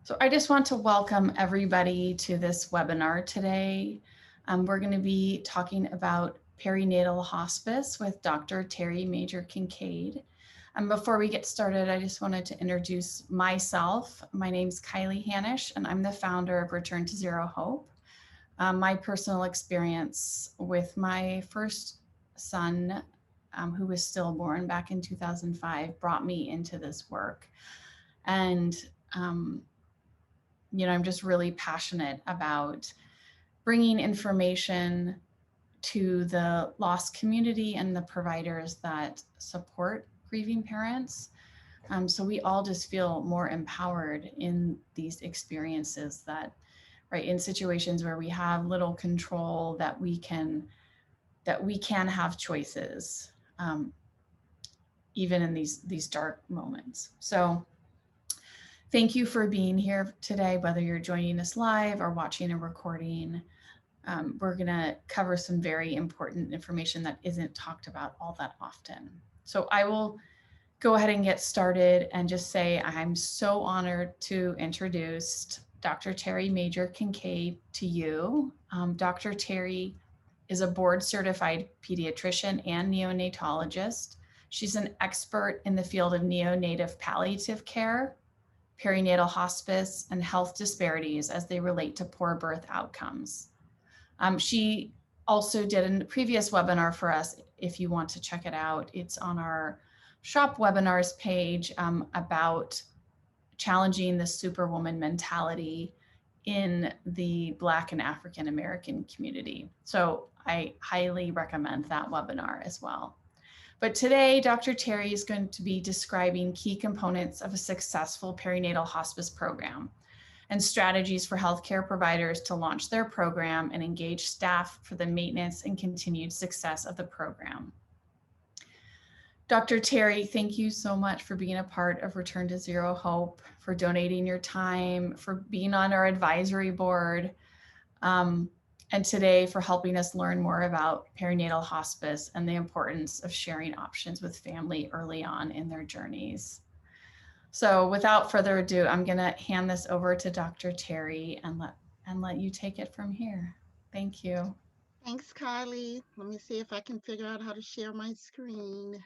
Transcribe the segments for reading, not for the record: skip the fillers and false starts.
So I just want to welcome everybody to this webinar today. We're going to be talking about perinatal hospice with Dr. Terri Major Kincaid. Before we get started, I just wanted to introduce myself. My name's Kylie Hanish, and I'm the founder of Return to Zero Hope. My personal experience with my first son, who was stillborn back in 2005, brought me into this work. And I'm just really passionate about bringing information to the lost community and the providers that support grieving parents. So we all just feel more empowered in these experiences that, right, in situations where we have little control, that we can have choices, even in these dark moments. So thank you for being here today, whether you're joining us live or watching a recording. We're going to cover some very important information that isn't talked about all that often. So I will go ahead and get started and just say I'm so honored to introduce Dr. Terri Major Kincaid to you. Dr. Terri is a board certified pediatrician and neonatologist. She's an expert in the field of neonatal palliative care, perinatal hospice, and health disparities as they relate to poor birth outcomes. She also did a previous webinar for us. If you want to check it out, it's on our shop webinars page, about challenging the superwoman mentality in the Black and African American community. So I highly recommend that webinar as well. But today, Dr. Terri is going to be describing key components of a successful perinatal hospice program and strategies for healthcare providers to launch their program and engage staff for the maintenance and continued success of the program. Dr. Terri, thank you so much for being a part of Return to Zero Hope, for donating your time, for being on our advisory board, and today for helping us learn more about perinatal hospice and the importance of sharing options with family early on in their journeys. So without further ado, I'm going to hand this over to Dr. Terri and let you take it from here. Thank you. Thanks, Kylie. Let me see if I can figure out how to share my screen.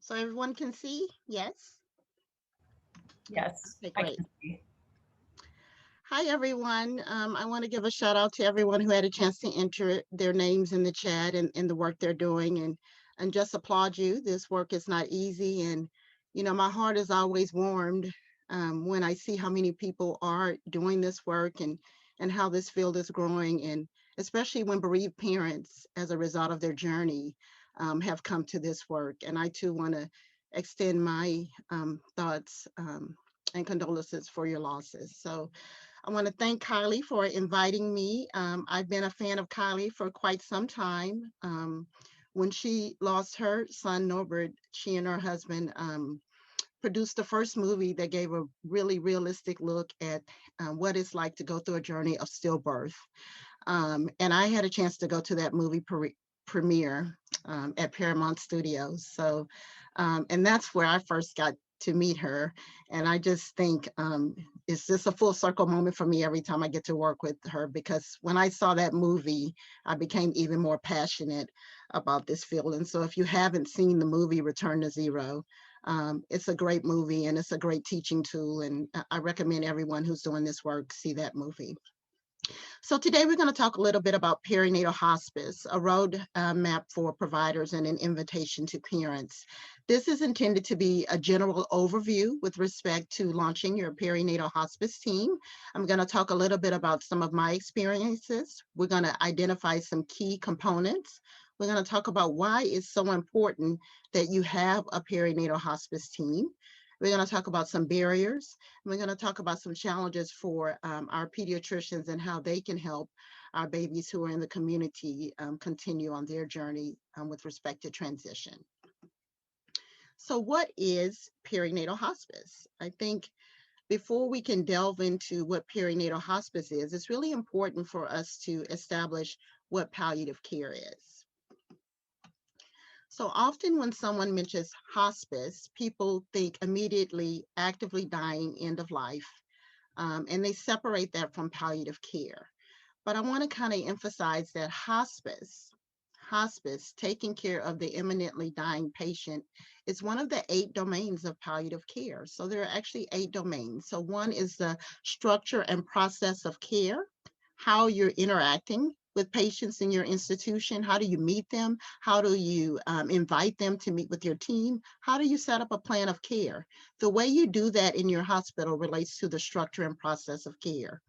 So everyone can see? Yes? Yes, Okay, I great. can see. Hi, everyone. I want to give a shout out to everyone who had a chance to enter their names in the chat and the work they're doing and just applaud you. This work is not easy. And, my heart is always warmed when I see how many people are doing this work and how this field is growing. And especially when bereaved parents, as a result of their journey, have come to this work. And I too want to extend my thoughts and condolences for your losses. So I want to thank Kylie for inviting me. I've been a fan of Kylie for quite some time. When she lost her son, Norbert, she and her husband produced the first movie that gave a really realistic look at what it's like to go through a journey of stillbirth. And I had a chance to go to that movie premiere at Paramount Studios. So, and that's where I first got to meet her. And I just think it's just a full circle moment for me every time I get to work with her, because when I saw that movie, I became even more passionate about this field. And so if you haven't seen the movie Return to Zero, it's a great movie and it's a great teaching tool. And I recommend everyone who's doing this work see that movie. So today we're going to talk a little bit about perinatal hospice, a road map for providers and an invitation to parents. This is intended to be a general overview with respect to launching your perinatal hospice team. I'm going to talk a little bit about some of my experiences. We're going to identify some key components. We're going to talk about why it's so important that you have a perinatal hospice team. We're going to talk about some barriers. We're going to talk about some challenges for our pediatricians and how they can help our babies who are in the community continue on their journey with respect to transition. So what is perinatal hospice? I think before we can delve into what perinatal hospice is, it's really important for us to establish what palliative care is. So often when someone mentions hospice, people think immediately actively dying, end of life, and they separate that from palliative care. But I want to kind of emphasize that hospice, taking care of the imminently dying patient, is one of the 8 domains of palliative care. So there are actually 8 domains. So one is the structure and process of care, how you're interacting with patients in your institution. How do you meet them? How do you invite them to meet with your team? How do you set up a plan of care? The way you do that in your hospital relates to the structure and process of care.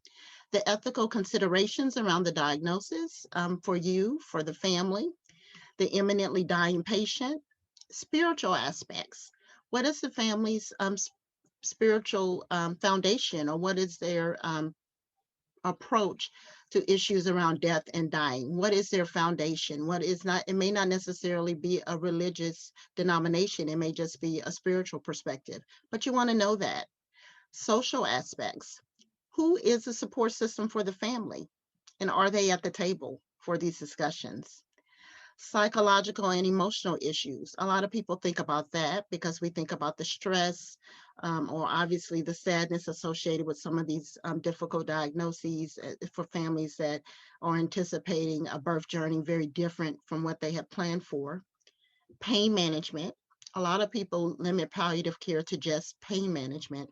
The ethical considerations around the diagnosis for you, for the family, the imminently dying patient, spiritual aspects. What is the family's spiritual foundation, or what is their approach to issues around death and dying? What is their foundation? What is not, it may not necessarily be a religious denomination, it may just be a spiritual perspective, but you want to know that. Social aspects. Who is the support system for the family? And are they at the table for these discussions? Psychological and emotional issues. A lot of people think about that because we think about the stress, or obviously the sadness associated with some of these difficult diagnoses for families that are anticipating a birth journey very different from what they have planned for. Pain management. A lot of people limit palliative care to just pain management.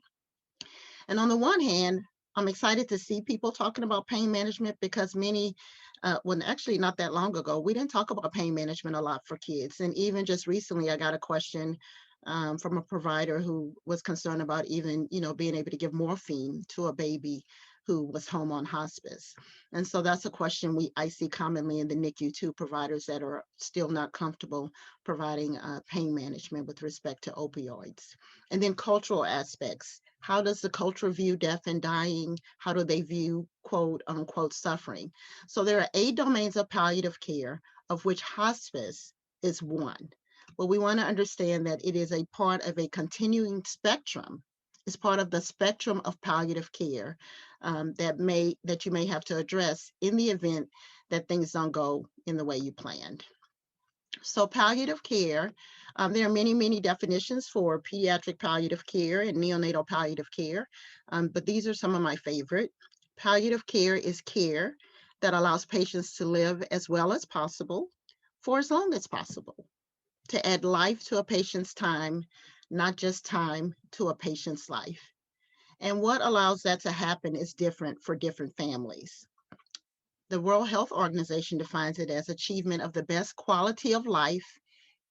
And on the one hand, I'm excited to see people talking about pain management because many, well, actually not that long ago, we didn't talk about pain management a lot for kids. And even just recently, I got a question from a provider who was concerned about even, being able to give morphine to a baby who was home on hospice. And so that's a question I see commonly in the NICU too, providers that are still not comfortable providing pain management with respect to opioids. And then cultural aspects. How does the culture view death and dying? How do they view quote unquote suffering? So there are 8 domains of palliative care, of which hospice is one. But we want to understand that it is a part of a continuing spectrum. It's part of the spectrum of palliative care that you may have to address in the event that things don't go in the way you planned. So palliative care, there are many, many definitions for pediatric palliative care and neonatal palliative care, but these are some of my favorite. Palliative care is care that allows patients to live as well as possible for as long as possible, to add life to a patient's time, not just time to a patient's life. And what allows that to happen is different for different families. The World Health Organization defines it as achievement of the best quality of life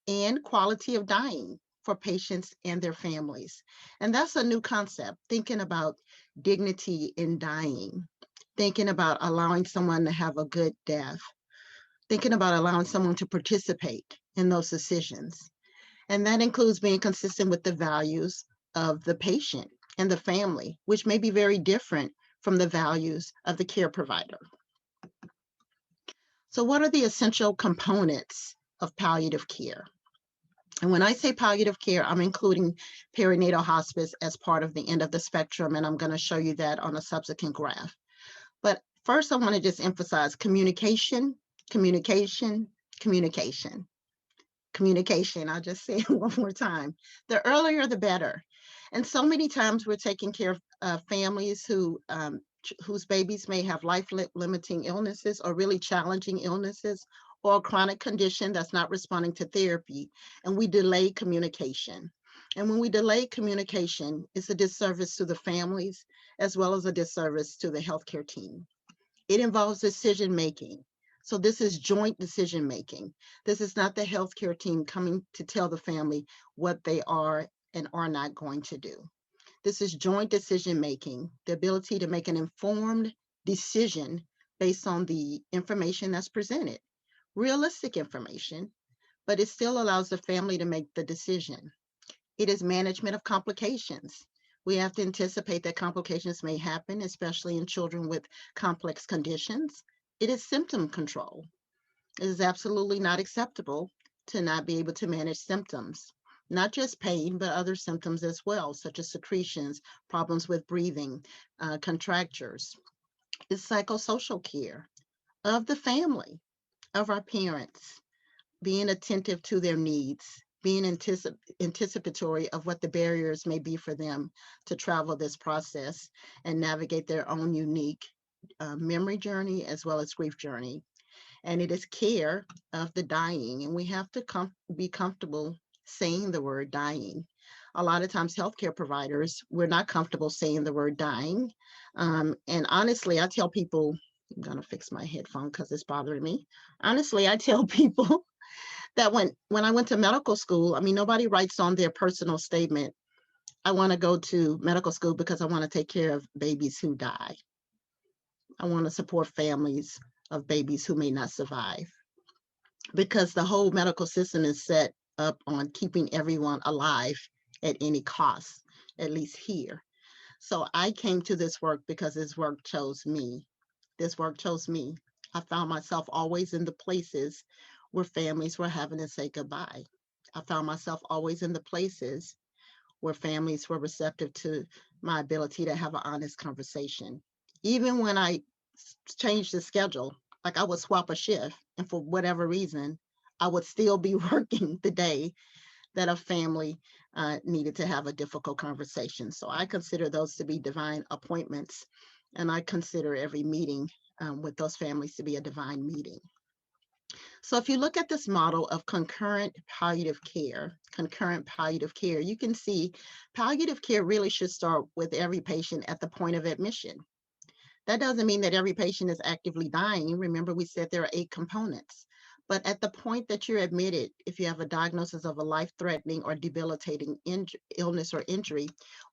and quality of dying for patients and their families. And that's a new concept, thinking about dignity in dying, thinking about allowing someone to have a good death, thinking about allowing someone to participate in those decisions. And that includes being consistent with the values of the patient and the family, which may be very different from the values of the care provider. So, what are the essential components of palliative care? And when I say palliative care, I'm including perinatal hospice as part of the end of the spectrum, and I'm going to show you that on a subsequent graph. But first, I want to just emphasize communication, communication, communication, communication. I'll just say it one more time. The earlier, the better. And so many times we're taking care of families whose babies may have life-limiting illnesses or really challenging illnesses or a chronic condition that's not responding to therapy, and we delay communication. And when we delay communication, it's a disservice to the families as well as a disservice to the healthcare team. It involves decision making. So this is joint decision making. This is not the healthcare team coming to tell the family what they are and are not going to do. This is joint decision making, the ability to make an informed decision based on the information that's presented, realistic information, but it still allows the family to make the decision. It is management of complications. We have to anticipate that complications may happen, especially in children with complex conditions. It is symptom control. It is absolutely not acceptable to not be able to manage symptoms, not just pain, but other symptoms as well, such as secretions, problems with breathing, contractures. It's psychosocial care of the family, of our parents, being attentive to their needs, being anticipatory of what the barriers may be for them to travel this process and navigate their own unique memory journey as well as grief journey. And it is care of the dying. And we have to be comfortable saying the word dying. A lot of times, healthcare providers, we're not comfortable saying the word dying. And honestly, I tell people, I'm going to fix my headphone because it's bothering me. Honestly, I tell people that when I went to medical school, I mean, nobody writes on their personal statement, I want to go to medical school because I want to take care of babies who die. I want to support families of babies who may not survive, because the whole medical system is set up on keeping everyone alive at any cost, at least here. So I came to this work because this work chose me. This work chose me. I found myself always in the places where families were having to say goodbye. I found myself always in the places where families were receptive to my ability to have an honest conversation. Even when I changed the schedule, like I would swap a shift, and for whatever reason, I would still be working the day that a family needed to have a difficult conversation. So I consider those to be divine appointments, and I consider every meeting with those families to be a divine meeting. So if you look at this model of concurrent palliative care, you can see palliative care really should start with every patient at the point of admission. That doesn't mean that every patient is actively dying. Remember, we said there are 8 components. But at the point that you're admitted, if you have a diagnosis of a life-threatening or debilitating illness or injury,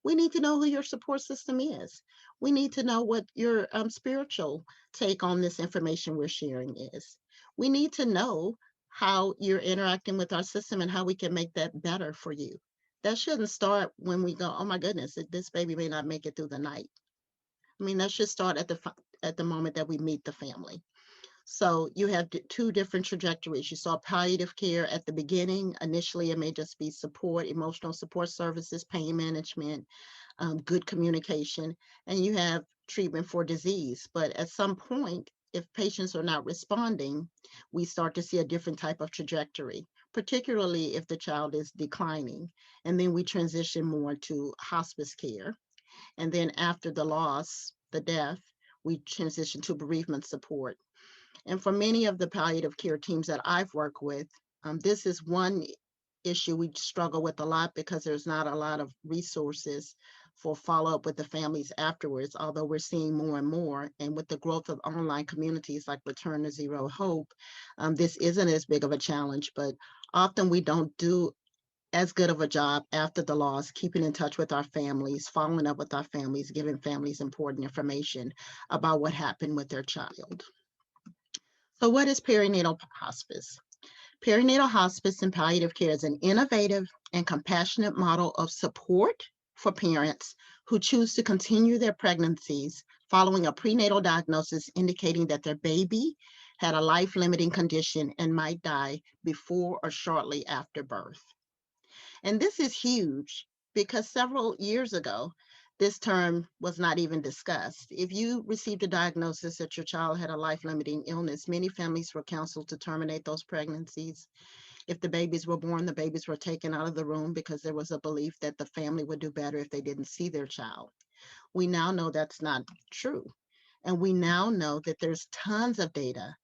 we need to know who your support system is. We need to know what your spiritual take on this information we're sharing is. We need to know how you're interacting with our system and how we can make that better for you. That shouldn't start when we go, oh my goodness, this baby may not make it through the night. I mean, that should start at the moment that we meet the family. So you have 2 different trajectories. You saw palliative care at the beginning. Initially, it may just be support, emotional support services, pain management, good communication, and you have treatment for disease. But at some point, if patients are not responding, we start to see a different type of trajectory, particularly if the child is declining. And then we transition more to hospice care. And then after the loss, the death, we transition to bereavement support. And for many of the palliative care teams that I've worked with, this is one issue we struggle with a lot because there's not a lot of resources for follow-up with the families afterwards, although we're seeing more and more. And with the growth of online communities like Return to Zero Hope, this isn't as big of a challenge, but often we don't do as good of a job after the loss, keeping in touch with our families, following up with our families, giving families important information about what happened with their child. So what is perinatal hospice? Perinatal hospice and palliative care is an innovative and compassionate model of support for parents who choose to continue their pregnancies following a prenatal diagnosis indicating that their baby had a life-limiting condition and might die before or shortly after birth. And this is huge because several years ago, this term was not even discussed. If you received a diagnosis that your child had a life-limiting illness, many families were counseled to terminate those pregnancies. If the babies were born, the babies were taken out of the room because there was a belief that the family would do better if they didn't see their child. We now know that's not true. And we now know that there's tons of data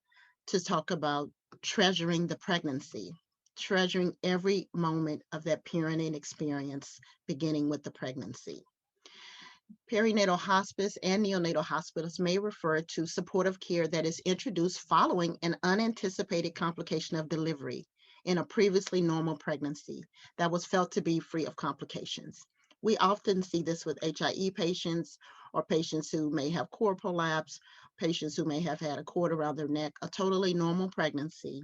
to talk about treasuring the pregnancy, treasuring every moment of that parenting experience, beginning with the pregnancy. Perinatal hospice and neonatal hospitals may refer to supportive care that is introduced following an unanticipated complication of delivery in a previously normal pregnancy that was felt to be free of complications. We often see this with HIE patients or patients who may have cord prolapse, patients who may have had a cord around their neck, a totally normal pregnancy,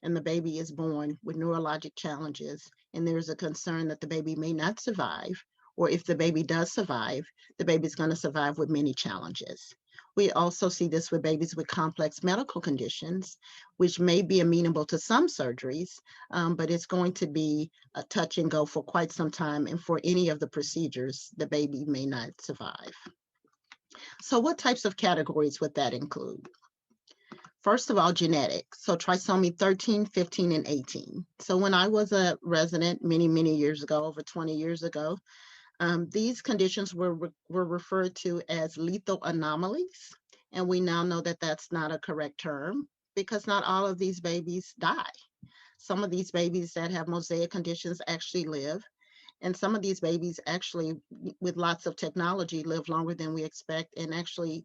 and the baby is born with neurologic challenges, and there's a concern that the baby may not survive, or if the baby does survive, the baby's going to survive with many challenges. We also see this with babies with complex medical conditions, which may be amenable to some surgeries, but it's going to be a touch and go for quite some time. And for any of the procedures, the baby may not survive. So what types of categories would that include? First of all, genetics. So trisomy 13, 15, and 18. So when I was a resident many, many years ago, over 20 years ago, these conditions were referred to as lethal anomalies. And we now know that that's not a correct term because not all of these babies die. Some of these babies that have mosaic conditions actually live. And some of these babies actually, with lots of technology, live longer than we expect and actually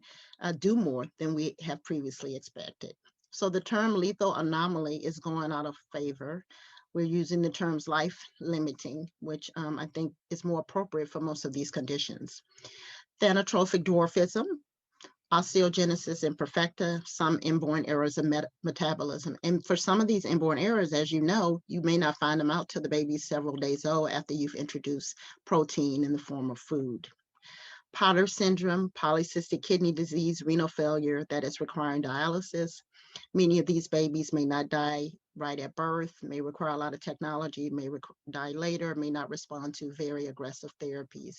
do more than we have previously expected. So the term lethal anomaly is going out of favor. We're using the terms life limiting, which I think is more appropriate for most of these conditions. Thanatrophic dwarfism, osteogenesis imperfecta, some inborn errors of metabolism. And for some of these inborn errors, as you know, you may not find them out till the baby's several days old after you've introduced protein in the form of food. Potter syndrome, polycystic kidney disease, renal failure that is requiring dialysis. Many of these babies may not die right at birth, may require a lot of technology, may die later, may not respond to very aggressive therapies.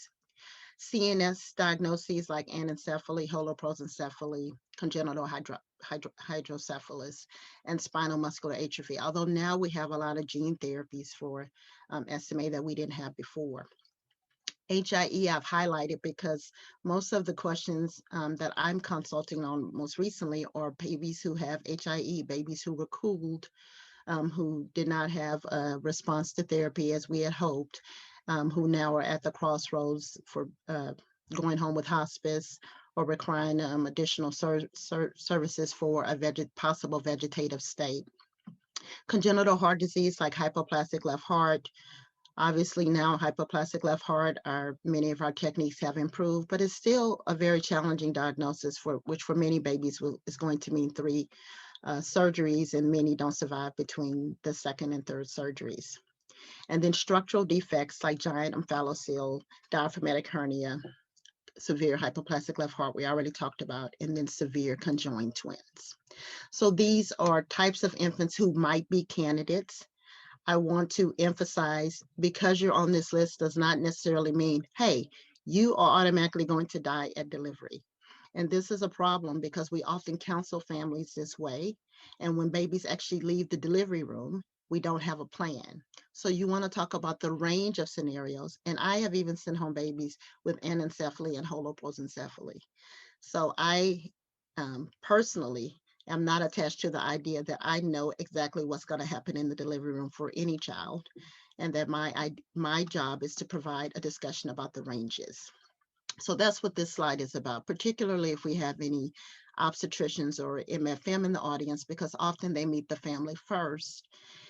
CNS diagnoses like anencephaly, holoprosencephaly, congenital hydrocephalus, and spinal muscular atrophy. Although now we have a lot of gene therapies for SMA that we didn't have before. HIE I've highlighted because most of the questions that I'm consulting on most recently are babies who have HIE, babies who were cooled, who did not have a response to therapy as we had hoped, who now are at the crossroads for going home with hospice or requiring additional services for a possible vegetative state. Congenital heart disease like hypoplastic left heart. Obviously now hypoplastic left heart, many of our techniques have improved, but it's still a very challenging diagnosis for which for many babies is going to mean 3 surgeries, and many don't survive between the second and third surgeries. And then structural defects like giant omphalocele, diaphragmatic hernia, severe hypoplastic left heart, we already talked about, and then severe conjoined twins. So these are types of infants who might be candidates. I want to emphasize, because you're on this list does not necessarily mean, hey, you are automatically going to die at delivery. And this is a problem because we often counsel families this way. And when babies actually leave the delivery room, we don't have a plan. So you want to talk about the range of scenarios. And I have even sent home babies with anencephaly and holoprosencephaly. So I personally am not attached to the idea that I know exactly what's going to happen in the delivery room for any child, and that my job is to provide a discussion about the ranges. So that's what this slide is about, particularly if we have any obstetricians or MFM in the audience, because often they meet the family first.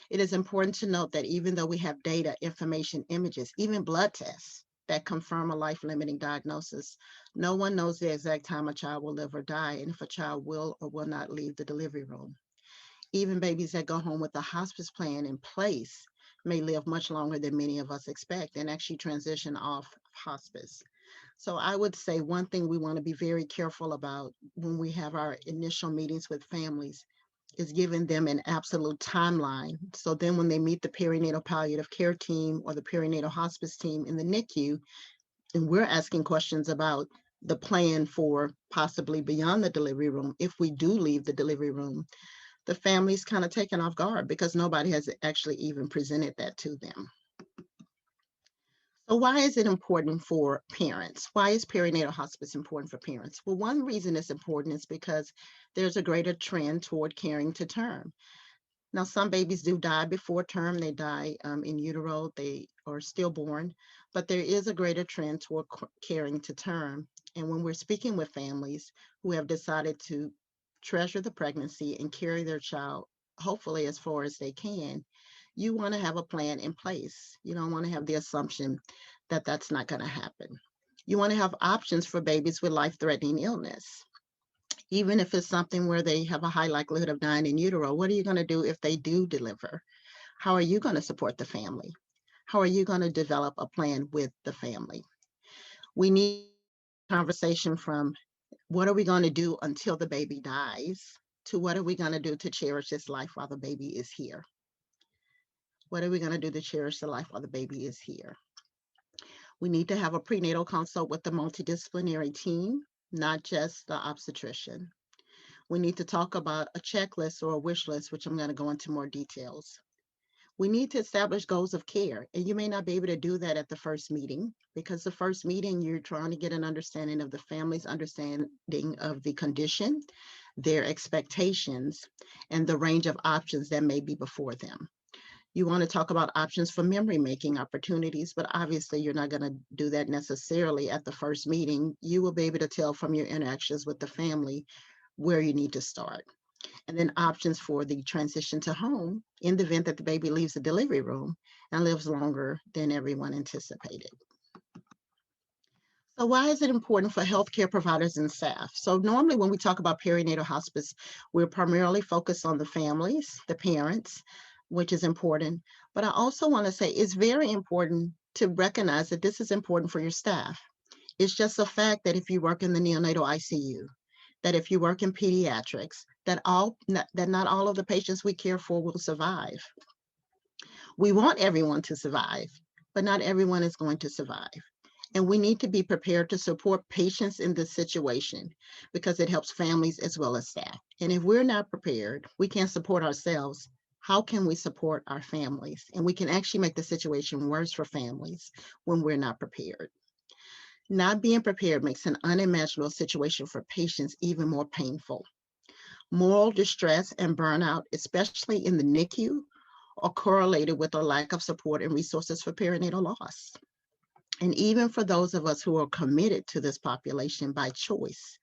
It is important to note that even though we have data, information, images, even blood tests that confirm a life-limiting diagnosis, no one knows the exact time a child will live or die, and if a child will or will not leave the delivery room. Even babies that go home with a hospice plan in place may live much longer than many of us expect and actually transition off hospice. So I would say one thing we want to be very careful about when we have our initial meetings with families is giving them an absolute timeline. So then when they meet the perinatal palliative care team or the perinatal hospice team in the NICU, and we're asking questions about the plan for possibly beyond the delivery room, if we do leave the delivery room, the family's kind of taken off guard because nobody has actually even presented that to them. So why is it important for parents? Why is perinatal hospice important for parents? Well, one reason it's important is because there's a greater trend toward caring to term. Now, some babies do die before term. They die in utero, they are stillborn, but there is a greater trend toward caring to term. And when we're speaking with families who have decided to treasure the pregnancy and carry their child, hopefully as far as they can, you want to have a plan in place. You don't want to have the assumption that that's not going to happen. You want to have options for babies with life-threatening illness. Even if it's something where they have a high likelihood of dying in utero, what are you going to do if they do deliver? How are you going to support the family? How are you going to develop a plan with the family? We need conversation from what are we going to do until the baby dies to what are we going to do to cherish this life while the baby is here? What are we going to do to cherish the life while the baby is here? We need to have a prenatal consult with the multidisciplinary team, not just the obstetrician. We need to talk about a checklist or a wish list, which I'm going to go into more details. We need to establish goals of care, and you may not be able to do that at the first meeting because the first meeting you're trying to get an understanding of the family's understanding of the condition, their expectations, and the range of options that may be before them. You want to talk about options for memory making opportunities, but obviously you're not going to do that necessarily at the first meeting. You will be able to tell from your interactions with the family where you need to start. And then options for the transition to home in the event that the baby leaves the delivery room and lives longer than everyone anticipated. So why is it important for healthcare providers and staff? So normally when we talk about perinatal hospice, we're primarily focused on the families, the parents, which is important. But I also want to say it's very important to recognize that this is important for your staff. It's just a fact that if you work in the neonatal ICU, that if you work in pediatrics, that not all of the patients we care for will survive. We want everyone to survive, but not everyone is going to survive. And we need to be prepared to support patients in this situation because it helps families as well as staff. And if we're not prepared, we can't support ourselves. How can we support our families? And we can actually make the situation worse for families when we're not prepared. Not being prepared makes an unimaginable situation for patients even more painful. Moral distress and burnout, especially in the NICU, are correlated with a lack of support and resources for perinatal loss. And even for those of us who are committed to this population by choice,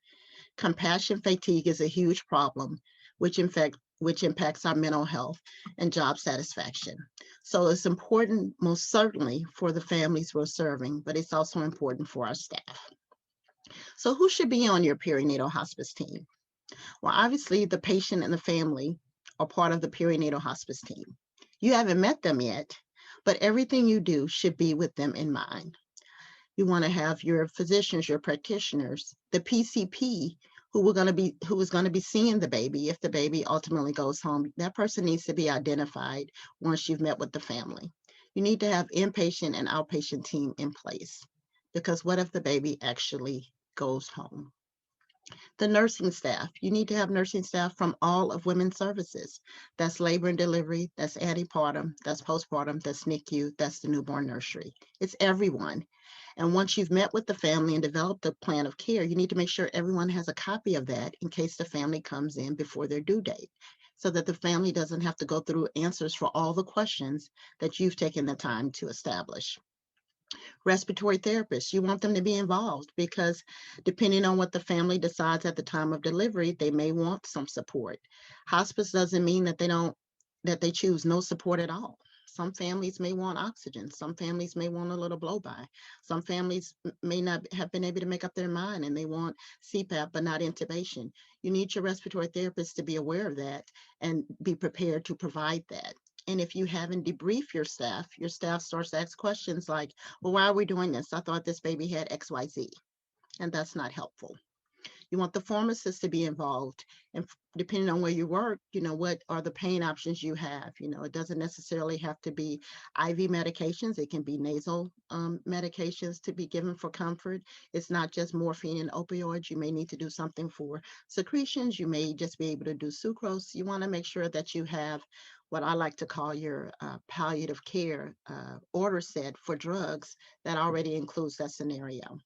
compassion fatigue is a huge problem, which impacts our mental health and job satisfaction. So it's important, most certainly, for the families we're serving, but it's also important for our staff. So who should be on your perinatal hospice team? Well, obviously, the patient and the family are part of the perinatal hospice team. You haven't met them yet, but everything you do should be with them in mind. You want to have your physicians, your practitioners, the PCP who is going to be seeing the baby if the baby ultimately goes home. That person needs to be identified once you've met with the family. You need to have inpatient and outpatient team in place because what if the baby actually goes home? The nursing staff, you need to have nursing staff from all of women's services. That's labor and delivery, that's antepartum, that's postpartum, that's NICU, that's the newborn nursery. It's everyone. And once you've met with the family and developed a plan of care, you need to make sure everyone has a copy of that in case the family comes in before their due date, so that the family doesn't have to go through answers for all the questions that you've taken the time to establish. Respiratory therapists, you want them to be involved because depending on what the family decides at the time of delivery, they may want some support. Hospice doesn't mean that they choose no support at all. Some families may want oxygen. Some families may want a little blow by. Some families may not have been able to make up their mind and they want CPAP but not intubation. You need your respiratory therapist to be aware of that and be prepared to provide that. And if you haven't debriefed your staff starts to ask questions like, well, why are we doing this? I thought this baby had XYZ. And that's not helpful. You want the pharmacist to be involved. And depending on where you work, what are the pain options you have? It doesn't necessarily have to be IV medications. It can be nasal medications to be given for comfort. It's not just morphine and opioids. You may need to do something for secretions. You may just be able to do sucrose. You want to make sure that you have what I like to call your palliative care order set for drugs that already includes that scenario.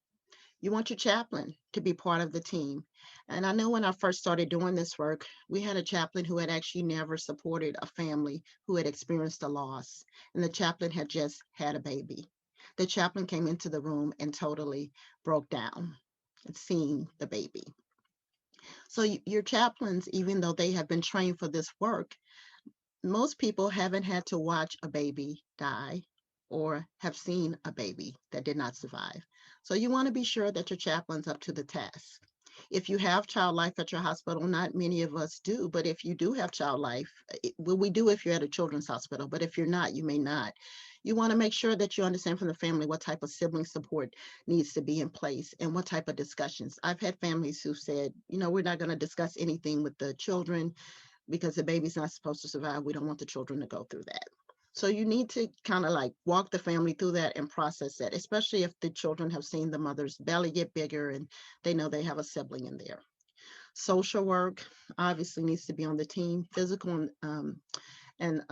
You want your chaplain to be part of the team. And I know when I first started doing this work, we had a chaplain who had actually never supported a family who had experienced a loss. And the chaplain had just had a baby. The chaplain came into the room and totally broke down at seeing the baby. So your chaplains, even though they have been trained for this work, most people haven't had to watch a baby die or have seen a baby that did not survive. So you want to be sure that your chaplain's up to the task. If you have child life at your hospital, not many of us do, but if you do have child life, well, we do if you're at a children's hospital, but if you're not, you may not. You want to make sure that you understand from the family what type of sibling support needs to be in place and what type of discussions. I've had families who said, we're not going to discuss anything with the children because the baby's not supposed to survive. We don't want the children to go through that. So you need to kind of like walk the family through that and process that, especially if the children have seen the mother's belly get bigger and they know they have a sibling in there. Social work obviously needs to be on the team. Physical and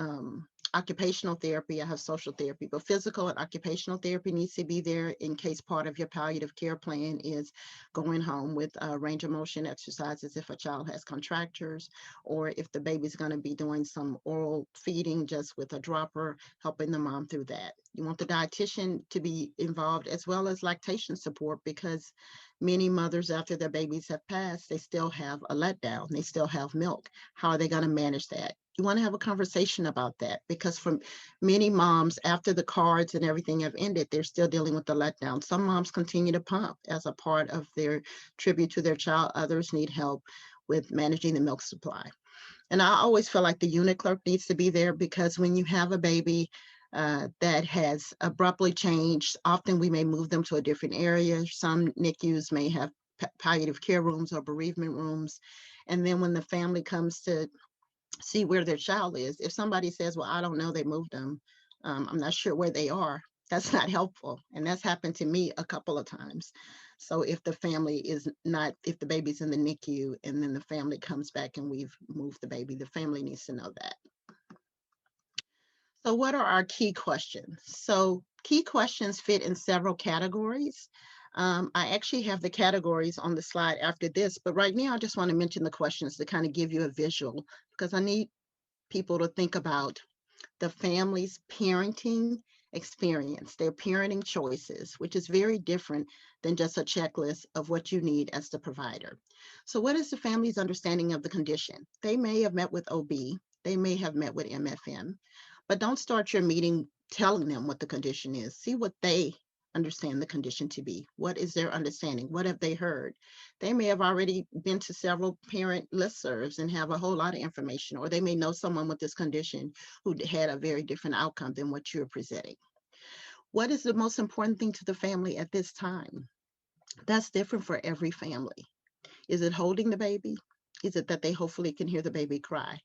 occupational therapy. I have social therapy, but physical and occupational therapy needs to be there in case part of your palliative care plan is going home with range of motion exercises if a child has contractures, or if the baby's going to be doing some oral feeding just with a dropper, helping the mom through that. You want the dietitian to be involved as well as lactation support, because many mothers after their babies have passed, they still have a letdown, they still have milk. How are they going to manage that? You want to have a conversation about that, because for many moms, after the cards and everything have ended, they're still dealing with the letdown. Some moms continue to pump as a part of their tribute to their child. Others need help with managing the milk supply. And I always feel like the unit clerk needs to be there, because when you have a baby that has abruptly changed, often we may move them to a different area. Some NICUs may have palliative care rooms or bereavement rooms. And then when the family comes to see where their child is, if somebody says, well, I don't know, they moved them, I'm not sure where they are, that's not helpful. And that's happened to me a couple of times. So if the family is not, if the baby's in the NICU and then the family comes back and we've moved the baby, the family needs to know that. So what are our key questions? So key questions fit in several categories. I actually have the categories on the slide after this, but right now I just want to mention the questions to kind of give you a visual, because I need people to think about the family's parenting experience, their parenting choices, which is very different than just a checklist of what you need as the provider. So what is the family's understanding of the condition? They may have met with OB, they may have met with MFM, but don't start your meeting telling them what the condition is. See what they understand the condition to be. What is their understanding? What have they heard? They may have already been to several parent listservs and have a whole lot of information, or they may know someone with this condition who had a very different outcome than what you're presenting. What is the most important thing to the family at this time? That's different for every family. Is it holding the baby? Is it that they hopefully can hear the baby cry?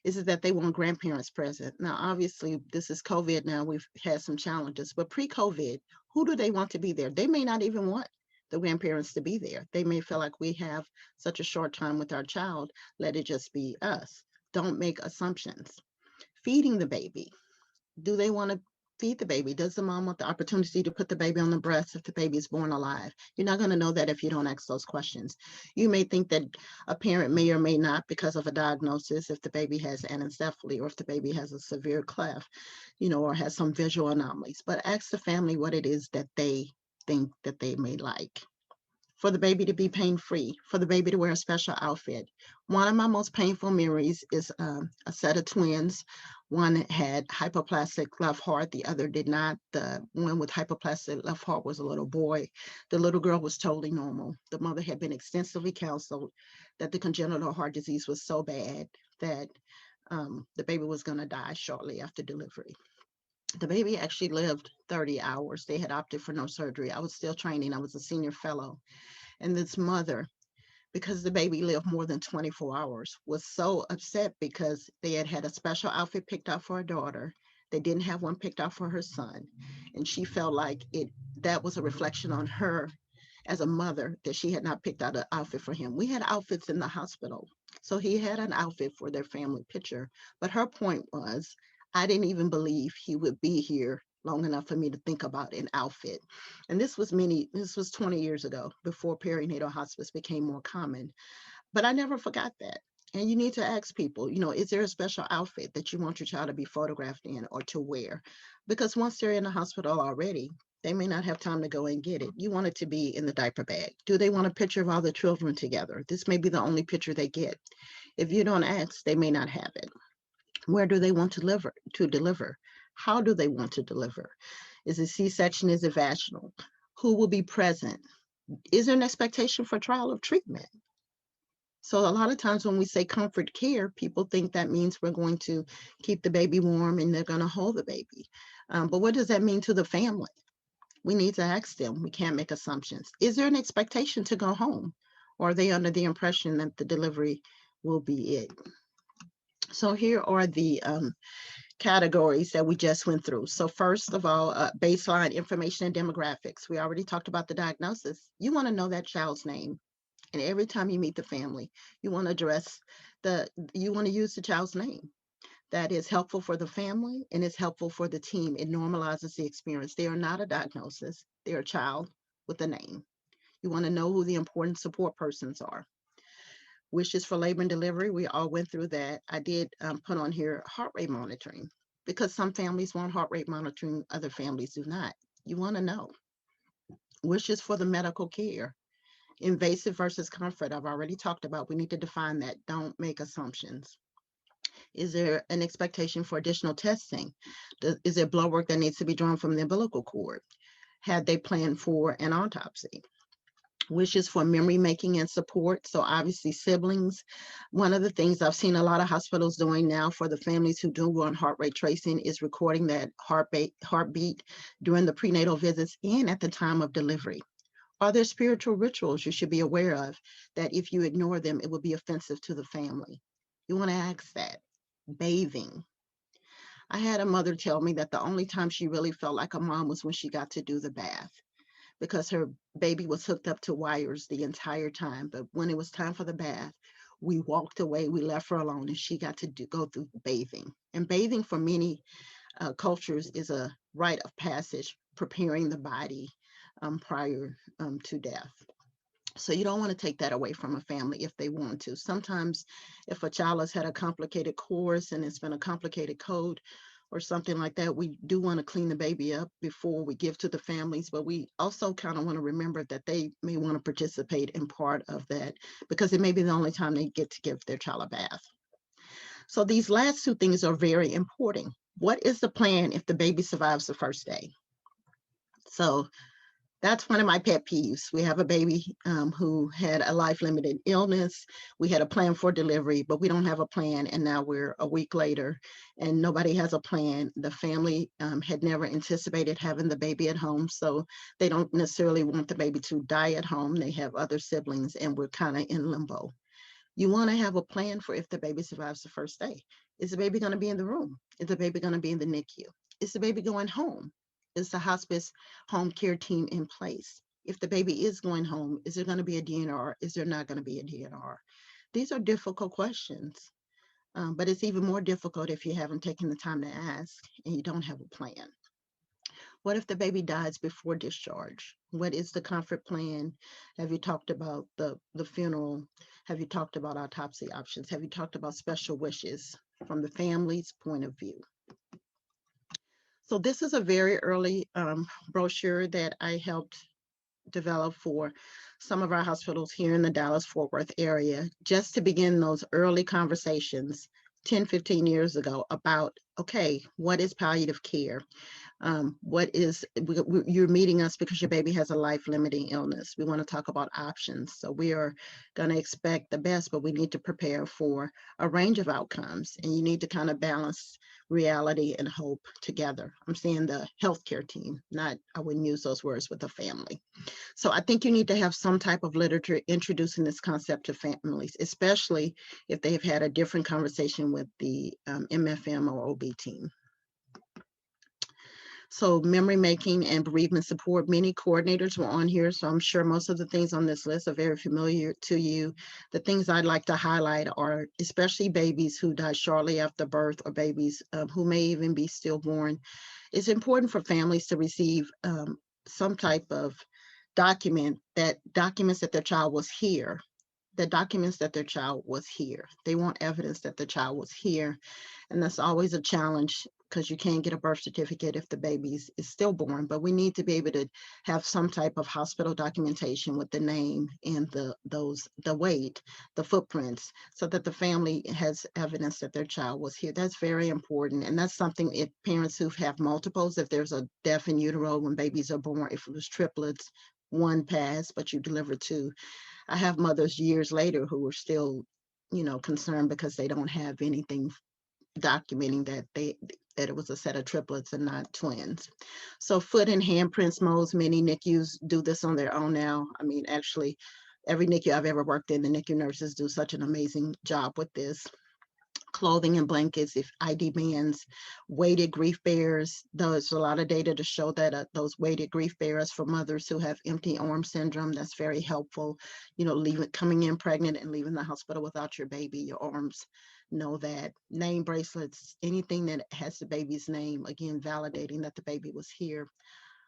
Is it that they want grandparents present? Now, obviously, this is COVID now. We've had some challenges, but pre-COVID, who do they want to be there? They may not even want the grandparents to be there. They may feel like we have such a short time with our child, let it just be us. Don't make assumptions. Feeding the baby. Do they want to feed the baby? Does the mom want the opportunity to put the baby on the breast if the baby is born alive? You're not going to know that if you don't ask those questions. You may think that a parent may or may not, because of a diagnosis, if the baby has anencephaly or if the baby has a severe cleft, or has some visual anomalies. But ask the family what it is that they think that they may like. For the baby to be pain-free, for the baby to wear a special outfit. One of my most painful memories is a set of twins. One had hypoplastic left heart, the other did not. The one with hypoplastic left heart was a little boy. The little girl was totally normal. The mother had been extensively counseled that the congenital heart disease was so bad that the baby was going to die shortly after delivery. The baby actually lived 30 hours. They had opted for no surgery. I was still training. I was a senior fellow. And this mother, because the baby lived more than 24 hours, was so upset because they had had a special outfit picked out for her daughter. They didn't have one picked out for her son. And she felt like that was a reflection on her as a mother, that she had not picked out an outfit for him. We had outfits in the hospital. So he had an outfit for their family picture. But her point was, I didn't even believe he would be here long enough for me to think about an outfit. And this was 20 years ago, before perinatal hospice became more common. But I never forgot that. And you need to ask people, is there a special outfit that you want your child to be photographed in or to wear? Because once they're in the hospital already, they may not have time to go and get it. You want it to be in the diaper bag. Do they want a picture of all the children together? This may be the only picture they get. If you don't ask, they may not have it. Where do they want to deliver? How do they want to deliver? Is it C-section? Is it vaginal? Who will be present? Is there an expectation for trial of treatment? So a lot of times when we say comfort care, people think that means we're going to keep the baby warm and they're going to hold the baby. But what does that mean to the family? We need to ask them. We can't make assumptions. Is there an expectation to go home? Or are they under the impression that the delivery will be it? So here are the categories that we just went through. So first of all, baseline information and demographics. We already talked about the diagnosis. You want to know that child's name. And every time you meet the family, you want to address you want to use the child's name. That is helpful for the family and it's helpful for the team. It normalizes the experience. They are not a diagnosis, they're a child with a name. You want to know who the important support persons are. Wishes for labor and delivery, we all went through that. I did put on here heart rate monitoring because some families want heart rate monitoring, other families do not. You want to know. Wishes for the medical care. Invasive versus comfort, I've already talked about. We need to define that. Don't make assumptions. Is there an expectation for additional testing? Is there blood work that needs to be drawn from the umbilical cord? Had they planned for an autopsy? Wishes for memory making and support. So obviously siblings. One of the things I've seen a lot of hospitals doing now for the families who do run heart rate tracing is recording that heartbeat during the prenatal visits and at the time of delivery. Are there spiritual rituals you should be aware of that if you ignore them, it will be offensive to the family? You want to ask that. Bathing. I had a mother tell me that the only time she really felt like a mom was when she got to do the bath because her baby was hooked up to wires the entire time. But when it was time for the bath, we walked away, we left her alone, and she got to go through bathing. And bathing for many cultures is a rite of passage, preparing the body prior to death. So you don't want to take that away from a family if they want to. Sometimes if a child has had a complicated course and it's been a complicated code or something like that, we do want to clean the baby up before we give to the families, but we also kind of want to remember that they may want to participate in part of that because it may be the only time they get to give their child a bath. So these last two things are very important. What is the plan if the baby survives the first day? So that's one of my pet peeves. We have a baby who had a life limited illness. We had a plan for delivery, but we don't have a plan. And now we're a week later and nobody has a plan. The family had never anticipated having the baby at home. So they don't necessarily want the baby to die at home. They have other siblings and we're kind of in limbo. You want to have a plan for if the baby survives the first day. Is the baby going to be in the room? Is the baby going to be in the NICU? Is the baby going home? Is the hospice home care team in place? If the baby is going home, is there going to be a DNR? Is there not going to be a DNR? These are difficult questions, but it's even more difficult if you haven't taken the time to ask and you don't have a plan. What if the baby dies before discharge? What is the comfort plan? Have you talked about the funeral? Have you talked about autopsy options? Have you talked about special wishes from the family's point of view? So this is a very early brochure that I helped develop for some of our hospitals here in the Dallas-Fort Worth area, just to begin those early conversations 10, 15 years ago about, okay, what is palliative care? You're meeting us because your baby has a life limiting illness. We want to talk about options. So we are going to expect the best, but we need to prepare for a range of outcomes. And you need to kind of balance reality and hope together. I'm saying the healthcare team, not, I wouldn't use those words with the family. So I think you need to have some type of literature introducing this concept to families, especially if they've had a different conversation with the MFM or OB team. So memory making and bereavement support, many coordinators were on here. So I'm sure most of the things on this list are very familiar to you. The things I'd like to highlight are especially babies who die shortly after birth or babies who may even be stillborn. It's important for families to receive some type of document that documents that their child was here, that documents that their child was here. They want evidence that the child was here. And that's always a challenge because you can't get a birth certificate if the baby is stillborn, but we need to be able to have some type of hospital documentation with the name and the weight, the footprints, so that the family has evidence that their child was here. That's very important. And that's something if parents who have multiples, if there's a death in utero when babies are born, if it was triplets, one passed, but you delivered two. I have mothers years later who are still, concerned because they don't have anything documenting that it was a set of triplets and not twins. So foot and handprints modes, many NICUs do this on their own now. I mean, actually, every NICU I've ever worked in, the NICU nurses do such an amazing job with this. clothing and blankets, if ID bands, weighted grief bearers. There's a lot of data to show that those weighted grief bearers for mothers who have empty arm syndrome, that's very helpful. You know, coming in pregnant and leaving the hospital without your baby, your arms know that. Name bracelets, anything that has the baby's name, again, validating that the baby was here.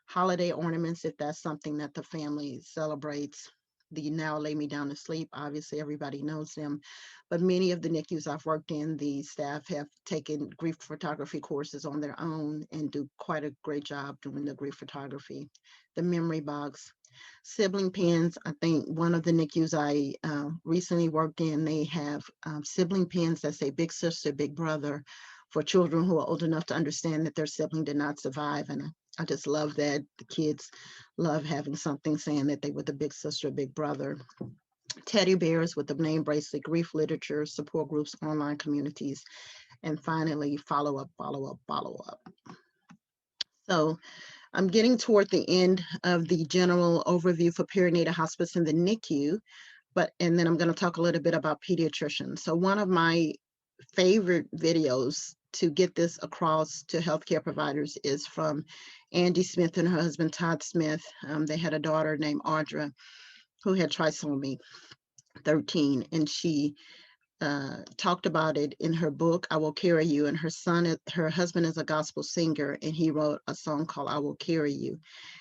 Holiday ornaments, if that's something that the family celebrates. The Now Lay Me Down to Sleep, obviously everybody knows them, but many of the NICUs I've worked in, the staff have taken grief photography courses on their own and do quite a great job doing the grief photography. The memory box, sibling pins. I think one of the NICUs I recently worked in, they have sibling pins that say big sister, big brother, for children who are old enough to understand that their sibling did not survive. And I just love that the kids love having something saying that they were the big sister, big brother. Teddy bears with the name bracelet, grief literature, support groups, online communities, and finally, follow up, follow up, follow up. So I'm getting toward the end of the general overview for perinatal hospice in the NICU, and then I'm going to talk a little bit about pediatricians. So one of my favorite videos to get this across to healthcare providers is from Andy Smith and her husband, Todd Smith. They had a daughter named Audra who had trisomy 13, and she talked about it in her book, I Will Carry You. And her husband is a gospel singer, and he wrote a song called I Will Carry You.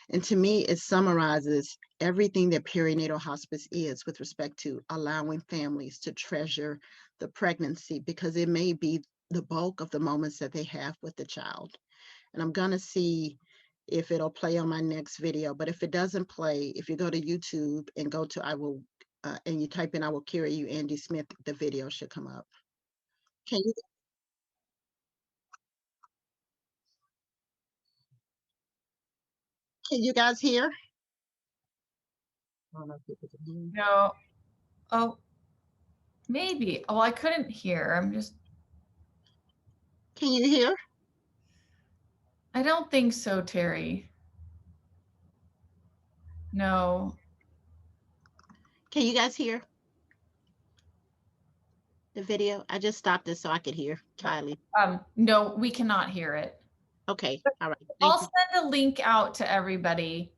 And to me, it summarizes everything that perinatal hospice is with respect to allowing families to treasure the pregnancy, because it may be the bulk of the moments that they have with the child. And I'm going to see if it'll play on my next video. But if it doesn't play, if you go to YouTube and go to and you type in I Will Carry You, Andy Smith, the video should come up. Can you guys hear? I don't know if people can hear. No. Oh, maybe. Oh, I couldn't hear. Can you hear? I don't think so, Terry. No. Can you guys hear the video? I just stopped it so I could hear Kylie. No, we cannot hear it. Okay. All right. I'll Thank you. send a link out to everybody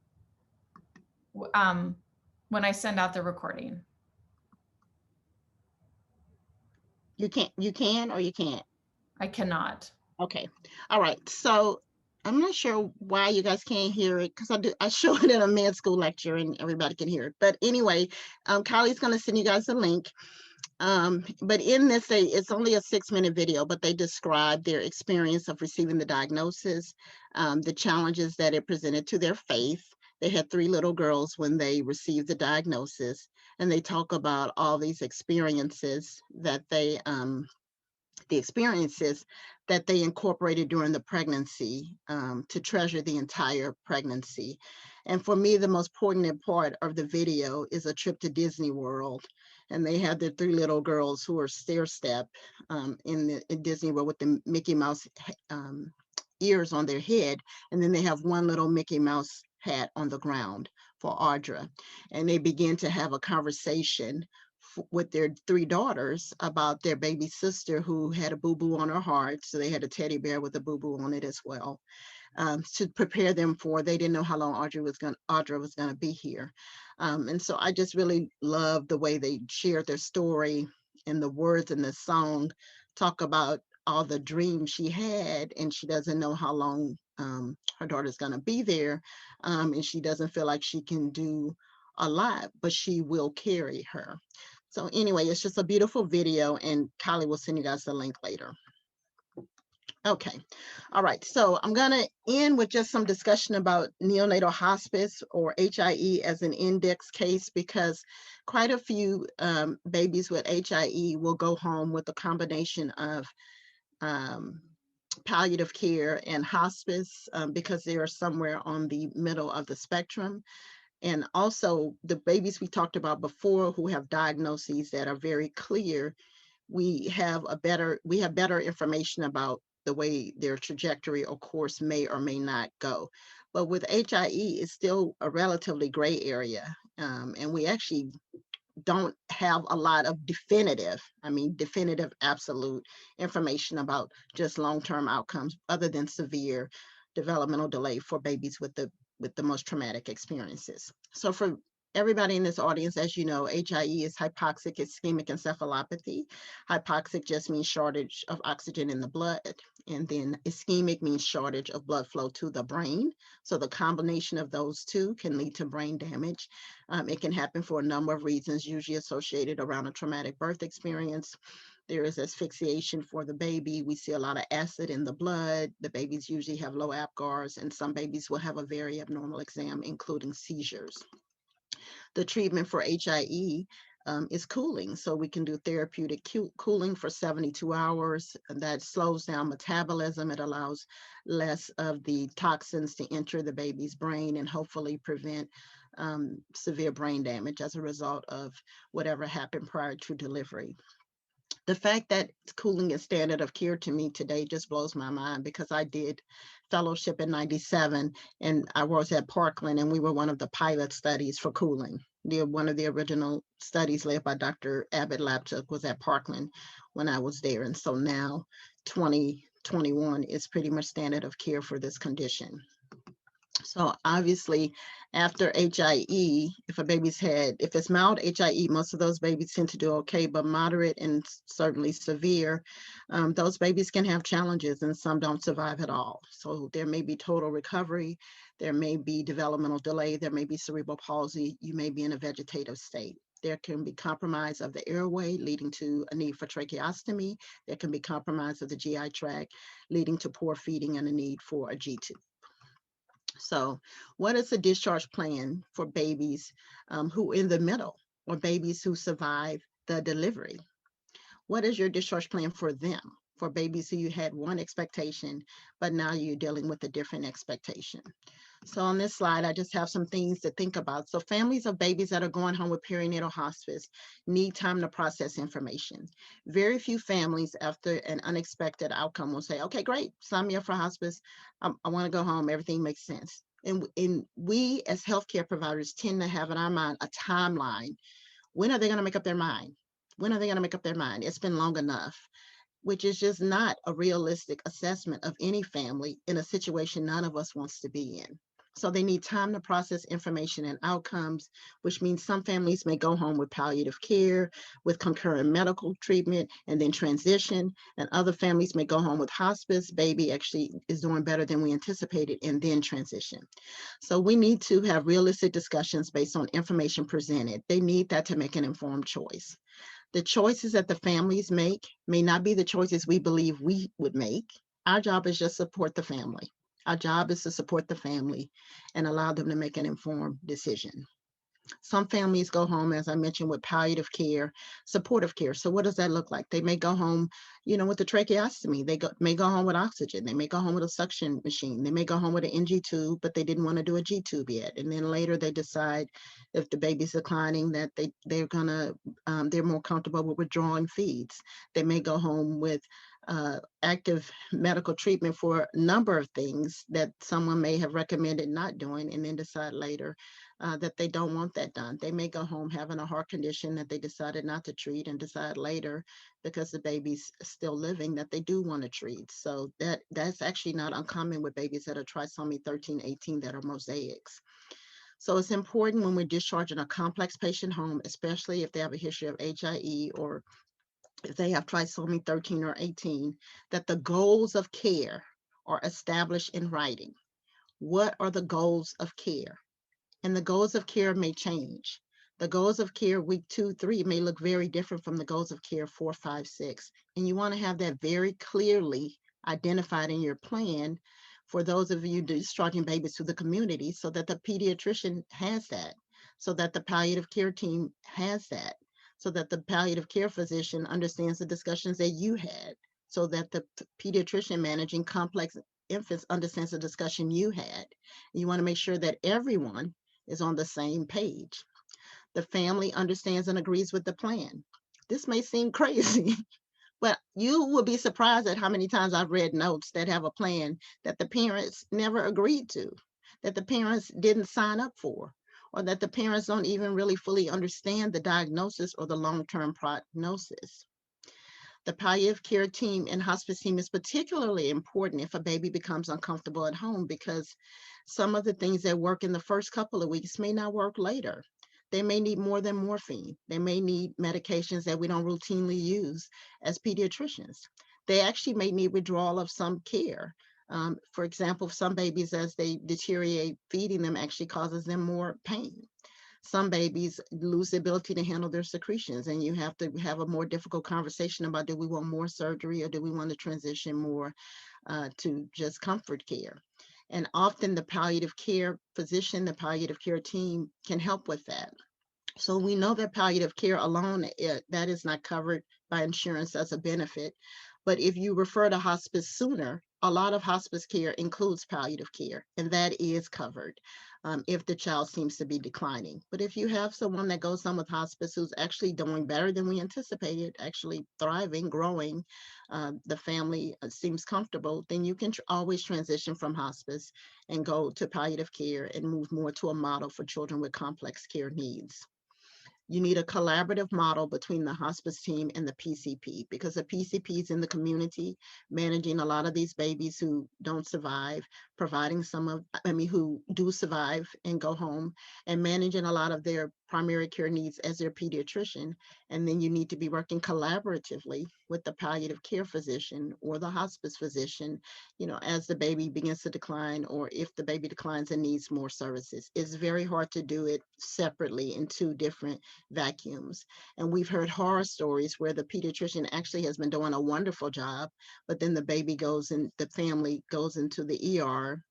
when I send out the recording. You can or you can't? I cannot. Okay. All right. So I'm not sure why you guys can't hear it, because I show it in a med school lecture and everybody can hear it. But anyway, Kylie's going to send you guys a link. But in this, it's only a 6-minute video, but they describe their experience of receiving the diagnosis, the challenges that it presented to their faith. They had 3 little girls when they received the diagnosis, and they talk about all these experiences that they incorporated during the pregnancy, to treasure the entire pregnancy. And for me, the most poignant part of the video is a trip to Disney World. And they had their 3 little girls who are stair-step in Disney World with the Mickey Mouse ears on their head. And then they have one little Mickey Mouse hat on the ground for Audra. And they begin to have a conversation with their 3 daughters about their baby sister who had a boo-boo on her heart. So they had a teddy bear with a boo-boo on it as well, to prepare them for, they didn't know how long Audra was going to be here. And so I just really love the way they shared their story, and the words in the song talk about all the dreams she had, and she doesn't know how long her daughter's going to be there, and she doesn't feel like she can do a lot, but she will carry her. So anyway, it's just a beautiful video, and Kylie will send you guys the link later. Okay. All right. So I'm going to end with just some discussion about neonatal hospice, or HIE, as an index case, because quite a few babies with HIE will go home with a combination of palliative care and hospice, because they are somewhere on the middle of the spectrum. And also the babies we talked about before who have diagnoses that are very clear, we have better information about the way their trajectory or course may or may not go. But with HIE, it's still a relatively gray area. And we actually don't have a lot of definitive, definitive absolute information about just long-term outcomes other than severe developmental delay for babies with the most traumatic experiences. So for everybody in this audience, as you know, HIE is hypoxic ischemic encephalopathy. Hypoxic just means shortage of oxygen in the blood, and then ischemic means shortage of blood flow to the brain. So the combination of those two can lead to brain damage. It can happen for a number of reasons, usually associated around a traumatic birth experience. There is asphyxiation for the baby. We see a lot of acid in the blood. The babies usually have low APGARs, and some babies will have a very abnormal exam, including seizures. The treatment for HIE is cooling. So we can do therapeutic cooling for 72 hours. And that slows down metabolism. It allows less of the toxins to enter the baby's brain and hopefully prevent severe brain damage as a result of whatever happened prior to delivery. The fact that cooling is standard of care to me today just blows my mind, because I did fellowship in 97 and I was at Parkland, and we were one of the pilot studies for cooling. One of the original studies led by Dr. Abbott Lapchuk was at Parkland when I was there. And so now 2021 is pretty much standard of care for this condition. So obviously, after HIE, if it's mild HIE, most of those babies tend to do okay, but moderate and certainly severe, those babies can have challenges, and some don't survive at all. So there may be total recovery, there may be developmental delay, there may be cerebral palsy, you may be in a vegetative state. There can be compromise of the airway, leading to a need for tracheostomy. There can be compromise of the GI tract, leading to poor feeding and a need for a G-tube. So what is the discharge plan for babies who in the middle, or babies who survive the delivery? What is your discharge plan for them? For babies who you had one expectation, but now you're dealing with a different expectation. So on this slide, I just have some things to think about. So families of babies that are going home with perinatal hospice need time to process information. Very few families after an unexpected outcome will say, okay, great, sign me up for hospice. I want to go home. Everything makes sense. And we as healthcare providers tend to have in our mind a timeline. When are they going to make up their mind? When are they going to make up their mind? It's been long enough, which is just not a realistic assessment of any family in a situation none of us wants to be in. So they need time to process information and outcomes, which means some families may go home with palliative care, with concurrent medical treatment, and then transition. And other families may go home with hospice, baby actually is doing better than we anticipated, and then transition. So we need to have realistic discussions based on information presented. They need that to make an informed choice. The choices that the families make may not be the choices we believe we would make. Our job is just support the family. Our job is to support the family and allow them to make an informed decision. Some families go home, as I mentioned, with palliative care, supportive care. So what does that look like? They may go home, with the tracheostomy. They may go home with oxygen. They may go home with a suction machine. They may go home with an NG tube, but they didn't want to do a G tube yet. And then later they decide, if the baby's declining, that they're more comfortable with withdrawing feeds. They may go home with active medical treatment for a number of things that someone may have recommended not doing, and then decide later that they don't want that done. They may go home having a heart condition that they decided not to treat, and decide later, because the baby's still living, that they do want to treat. So that's actually not uncommon with babies that are trisomy 13, 18 that are mosaics. So it's important when we're discharging a complex patient home, especially if they have a history of HIE, or if they have trisomy 13 or 18, that the goals of care are established in writing. What are the goals of care? And the goals of care may change. The goals of care week 2, 3 may look very different from the goals of care 4, 5, 6. And you want to have that very clearly identified in your plan for those of you discharging babies to the community, so that the pediatrician has that, so that the palliative care team has that, so that the palliative care physician understands the discussions that you had, so that the pediatrician managing complex infants understands the discussion you had. You want to make sure that everyone is on the same page. The family understands and agrees with the plan. This may seem crazy, but you will be surprised at how many times I've read notes that have a plan that the parents never agreed to, that the parents didn't sign up for, or that the parents don't even really fully understand the diagnosis or the long-term prognosis. The palliative care team and hospice team is particularly important if a baby becomes uncomfortable at home, because some of the things that work in the first couple of weeks may not work later. They may need more than morphine. They may need medications that we don't routinely use as pediatricians. They actually may need withdrawal of some care. For example, some babies, as they deteriorate, feeding them actually causes them more pain. Some babies lose the ability to handle their secretions, and you have to have a more difficult conversation about, do we want more surgery or do we want to transition more to just comfort care? And often the palliative care physician, the palliative care team can help with that. So we know that palliative care alone, that is not covered by insurance as a benefit. But if you refer to hospice sooner, a lot of hospice care includes palliative care, and that is covered if the child seems to be declining. But if you have someone that goes on with hospice who's actually doing better than we anticipated, actually thriving, growing, the family seems comfortable, then you can always transition from hospice and go to palliative care and move more to a model for children with complex care needs. You need a collaborative model between the hospice team and the PCP, because the PCP is in the community managing a lot of these babies who don't survive, providing who do survive and go home, and managing a lot of their primary care needs as their pediatrician. And then you need to be working collaboratively with the palliative care physician or the hospice physician, as the baby begins to decline, or if the baby declines and needs more services. It's very hard to do it separately in two different vacuums. And we've heard horror stories where the pediatrician actually has been doing a wonderful job, but then the family goes into the ER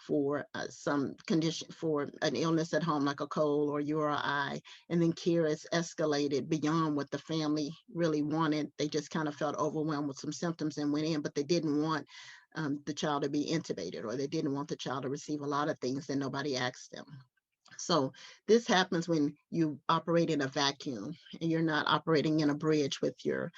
for some condition, for an illness at home, like a cold or URI, and then care is escalated beyond what the family really wanted. They just kind of felt overwhelmed with some symptoms and went in, but they didn't want the child to be intubated, or they didn't want the child to receive a lot of things that nobody asked them. So this happens when you operate in a vacuum and you're not operating in a bridge with your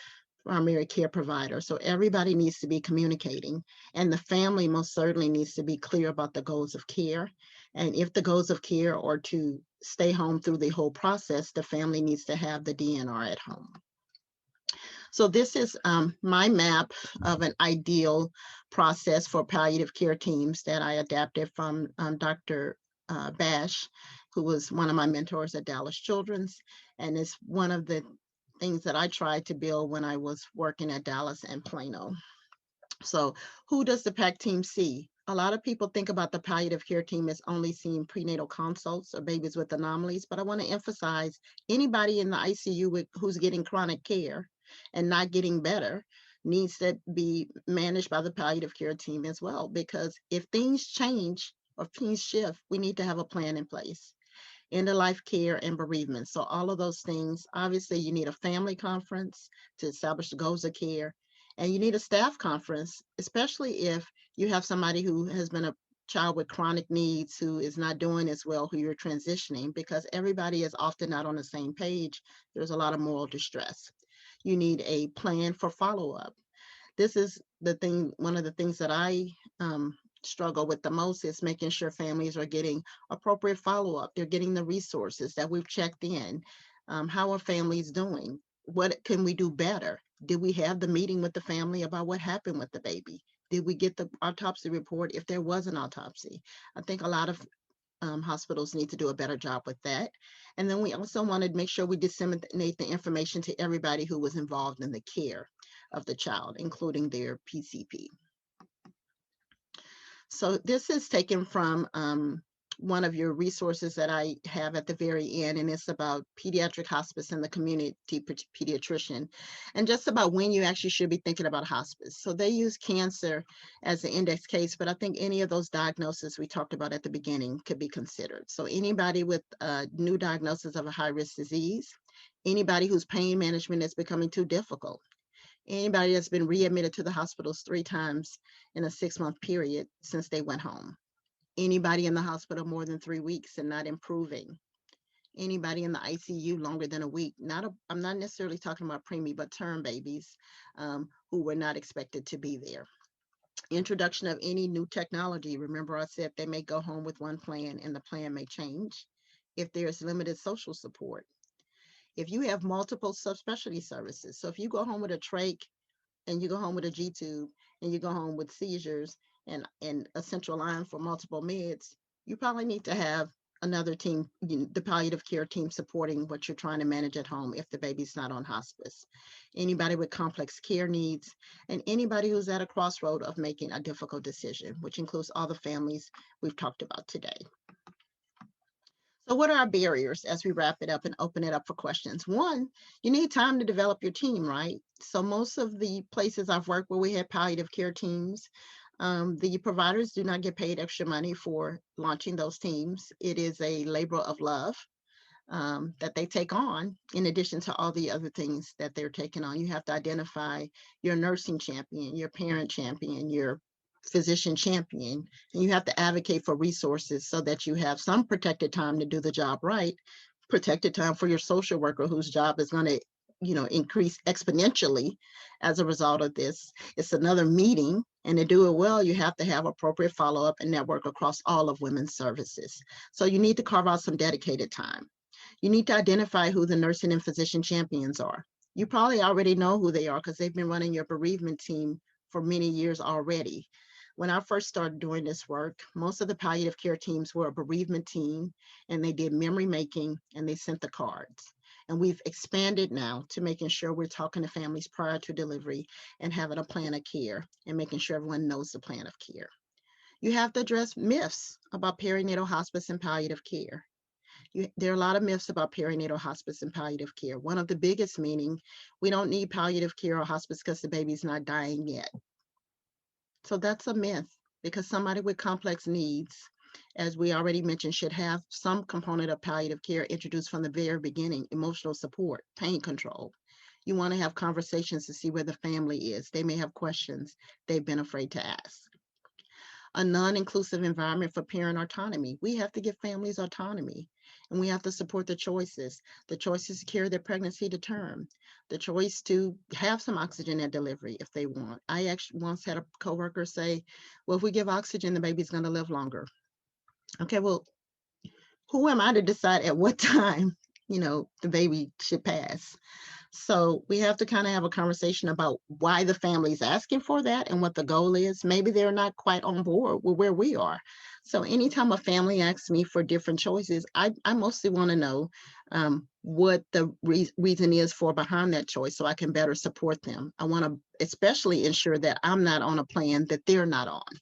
primary care provider. So everybody needs to be communicating, and the family most certainly needs to be clear about the goals of care. And if the goals of care are to stay home through the whole process, the family needs to have the DNR at home. So this is my map of an ideal process for palliative care teams that I adapted from Dr. Bash, who was one of my mentors at Dallas Children's. And it's one of the things that I tried to build when I was working at Dallas and Plano. So who does the PAC team see? A lot of people think about the palliative care team as only seeing prenatal consults or babies with anomalies, but I want to emphasize anybody in the ICU who's getting chronic care and not getting better needs to be managed by the palliative care team as well, because if things change or things shift, we need to have a plan in place. End of life care and bereavement. So all of those things, obviously you need a family conference to establish the goals of care, and you need a staff conference, especially if you have somebody who has been a child with chronic needs who is not doing as well, who you're transitioning, because everybody is often not on the same page. There's a lot of moral distress. You need a plan for follow-up. This is one of the things that I struggle with the most, is making sure families are getting appropriate follow-up. They're getting the resources that we've checked in. How are families doing? What can we do better? Did we have the meeting with the family about what happened with the baby? Did we get the autopsy report if there was an autopsy? I think a lot of hospitals need to do a better job with that. And then we also want to make sure we disseminate the information to everybody who was involved in the care of the child, including their PCP. So this is taken from one of your resources that I have at the very end, and it's about pediatric hospice and the community pediatrician, and just about when you actually should be thinking about hospice. So they use cancer as the index case, but I think any of those diagnoses we talked about at the beginning could be considered. So anybody with a new diagnosis of a high-risk disease, anybody whose pain management is becoming too difficult, anybody that's been readmitted to the hospitals 3 times in a 6-month period since they went home, anybody in the hospital more than 3 weeks and not improving, anybody in the ICU longer than a week. I'm not necessarily talking about preemie, but term babies who were not expected to be there. Introduction of any new technology. Remember I said they may go home with one plan and the plan may change. if there's limited social support, if you have multiple subspecialty services. So if you go home with a trach and you go home with a G tube and you go home with seizures and a central line for multiple meds, you probably need to have another team, the palliative care team supporting what you're trying to manage at home if the baby's not on hospice. Anybody with complex care needs, and anybody who's at a crossroad of making a difficult decision, which includes all the families we've talked about today. So what are our barriers as we wrap it up and open it up for questions? One, you need time to develop your team, right? So most of the places I've worked where we had palliative care teams, the providers do not get paid extra money for launching those teams. It is a labor of love that they take on in addition to all the other things that they're taking on. You have to identify your nursing champion, your parent champion, your physician champion, and you have to advocate for resources so that you have some protected time to do the job right, protected time for your social worker whose job is going to increase exponentially as a result of this. It's another meeting, and to do it well, you have to have appropriate follow-up and network across all of women's services. So you need to carve out some dedicated time. You need to identify who the nursing and physician champions are. You probably already know who they are because they've been running your bereavement team for many years already. When I first started doing this work, most of the palliative care teams were a bereavement team, and they did memory making and they sent the cards. And we've expanded now to making sure we're talking to families prior to delivery and having a plan of care and making sure everyone knows the plan of care. You have to address myths about perinatal hospice and palliative care. There are a lot of myths about perinatal hospice and palliative care. One of the biggest meaning, we don't need palliative care or hospice because the baby's not dying yet. So that's a myth, because somebody with complex needs, as we already mentioned, should have some component of palliative care introduced from the very beginning: emotional support, pain control. You want to have conversations to see where the family is. They may have questions they've been afraid to ask. A non-inclusive environment for parent autonomy. We have to give families autonomy, and we have to support the choices to carry their pregnancy to term, the choice to have some oxygen at delivery if they want. I actually once had a coworker say, well, if we give oxygen, the baby's going to live longer. Okay, well, who am I to decide at what time, the baby should pass? So we have to kind of have a conversation about why the family is asking for that and what the goal is. Maybe they're not quite on board with where we are. So anytime a family asks me for different choices, I mostly want to know what the reason is for behind that choice so I can better support them. I want to especially ensure that I'm not on a plan that they're not on.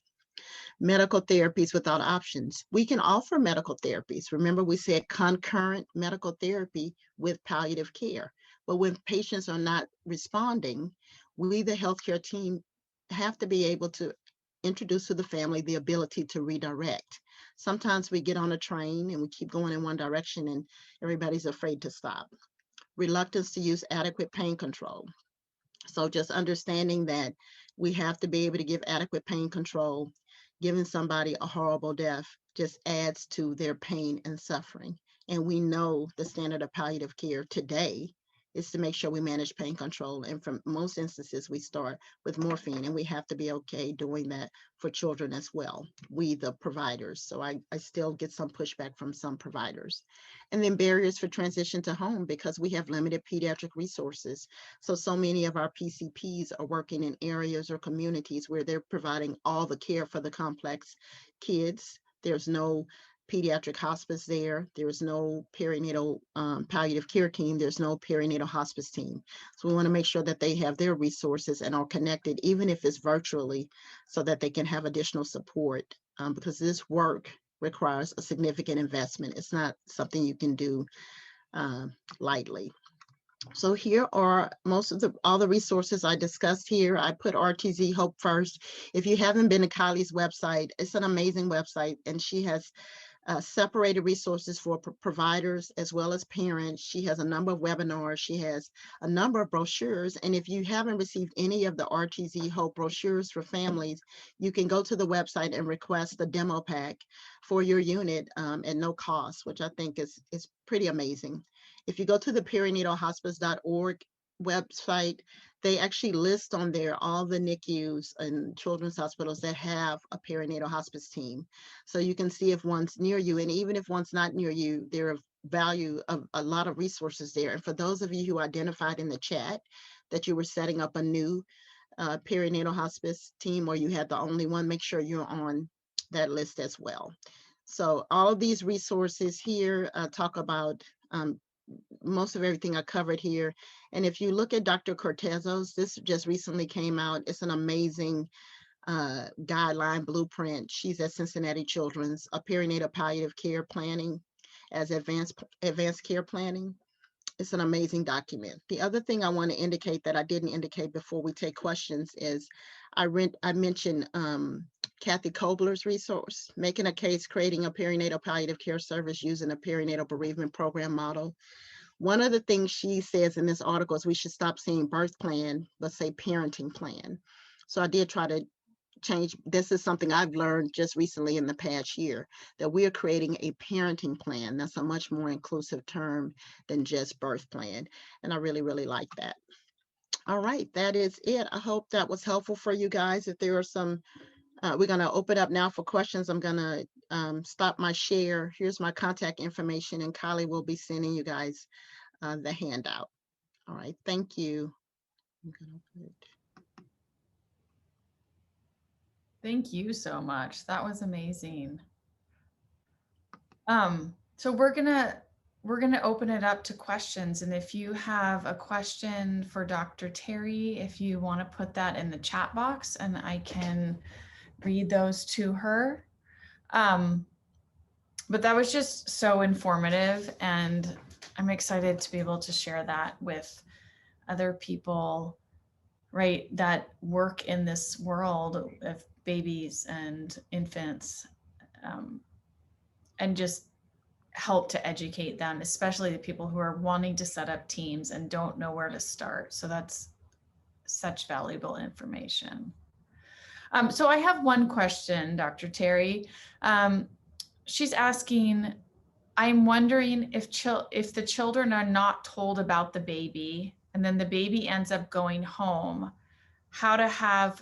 Medical therapies without options. We can offer medical therapies. Remember, we said concurrent medical therapy with palliative care. But when patients are not responding, we, the healthcare team, have to be able to introduce to the family the ability to redirect. Sometimes we get on a train and we keep going in one direction and everybody's afraid to stop. Reluctance to use adequate pain control. So just understanding that we have to be able to give adequate pain control. Giving somebody a horrible death just adds to their pain and suffering. And we know the standard of palliative care today is to make sure we manage pain control. And from most instances, we start with morphine, and we have to be okay doing that for children as well, we the providers. So I still get some pushback from some providers. And then barriers for transition to home, because we have limited pediatric resources. So many of our PCPs are working in areas or communities where they're providing all the care for the complex kids. There's no pediatric hospice there. There's no perinatal palliative care team. There's no perinatal hospice team. So we want to make sure that they have their resources and are connected, even if it's virtually, so that they can have additional support, because this work requires a significant investment. It's not something you can do lightly. So here are most of all the resources I discussed here. I put RTZ Hope first. If you haven't been to Kylie's website, it's an amazing website, and she has separated resources for providers as well as parents. She has a number of webinars. She has a number of brochures. And if you haven't received any of the RTZ Hope brochures for families, you can go to the website and request the demo pack for your unit at no cost, which I think is pretty amazing. If you go to the perinatalhospice.org website, they actually list on there all the NICUs and children's hospitals that have a perinatal hospice team. So you can see if one's near you, and even if one's not near you, there are value of a lot of resources there. And for those of you who identified in the chat that you were setting up a new perinatal hospice team, or you had the only one, make sure you're on that list as well. So all of these resources here talk about most of everything I covered here. And if you look at Dr. Cortez's, this just recently came out. It's an amazing guideline blueprint. She's at Cincinnati Children's, a perinatal palliative care planning as advanced care planning. It's an amazing document. The other thing I want to indicate that I didn't indicate before we take questions is I mentioned Kathy Kobler's resource, Making a Case, Creating a Perinatal Palliative Care Service Using a Perinatal Bereavement Program Model. One of the things she says in this article is we should stop saying birth plan, but say parenting plan. So I did try to change. This is something I've learned just recently in the past year, that we are creating a parenting plan. That's a much more inclusive term than just birth plan. And I really, really like that. All right, that is it. I hope that was helpful for you guys. If there are some, we're going to open up now for questions. I'm going to stop my share. Here's my contact information, and Kylie will be sending you guys the handout. All right, thank you. I'm gonna put... Thank you so much. That was amazing. So we're gonna open it up to questions, and if you have a question for Dr. Terri, if you want to put that in the chat box, and I can read those to her. But that was just so informative, and I'm excited to be able to share that with other people, right, that work in this world of babies and infants, and just help to educate them, especially the people who are wanting to set up teams and don't know where to start. So that's such valuable information. So I have one question, Dr. Terri. She's asking, I'm wondering if the children are not told about the baby and then the baby ends up going home, how to have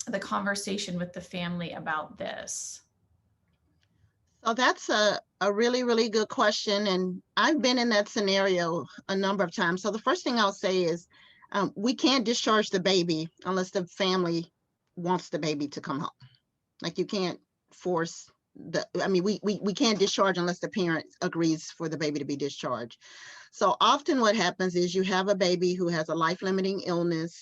the conversation with the family about this. So that's a really, really good question. And I've been in that scenario a number of times. So the first thing I'll say is we can't discharge the baby unless the family wants the baby to come home. Like you can't force we can't discharge unless the parent agrees for the baby to be discharged. So often what happens is you have a baby who has a life-limiting illness,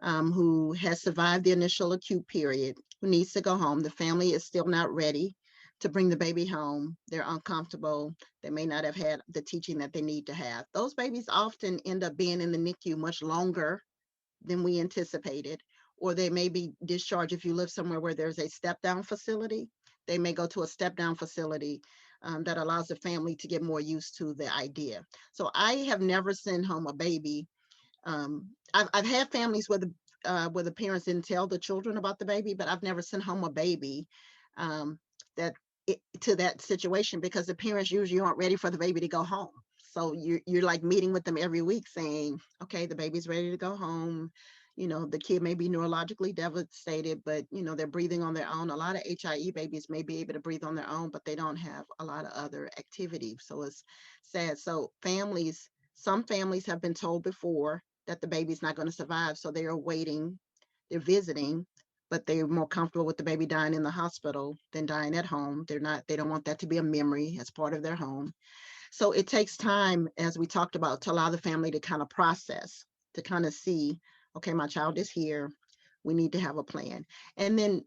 who has survived the initial acute period, who needs to go home. The family is still not ready to bring the baby home. They're uncomfortable. They may not have had the teaching that they need to have. Those babies often end up being in the NICU much longer than we anticipated, or they may be discharged. If you live somewhere where there's a step-down facility, they may go to a step-down facility that allows the family to get more used to the idea. So I have never sent home a baby. I've had families where the parents didn't tell the children about the baby, but I've never sent home a baby that to that situation, because the parents usually aren't ready for the baby to go home. So you're like meeting with them every week saying, okay, the baby's ready to go home. The kid may be neurologically devastated, but they're breathing on their own. A lot of HIE babies may be able to breathe on their own, but they don't have a lot of other activity. So it's sad. So some families have been told before that the baby's not going to survive. So they are waiting, they're visiting, but they're more comfortable with the baby dying in the hospital than dying at home. They don't want that to be a memory as part of their home. So it takes time, as we talked about, to allow the family to kind of process, to kind of see, okay, my child is here. We need to have a plan. And then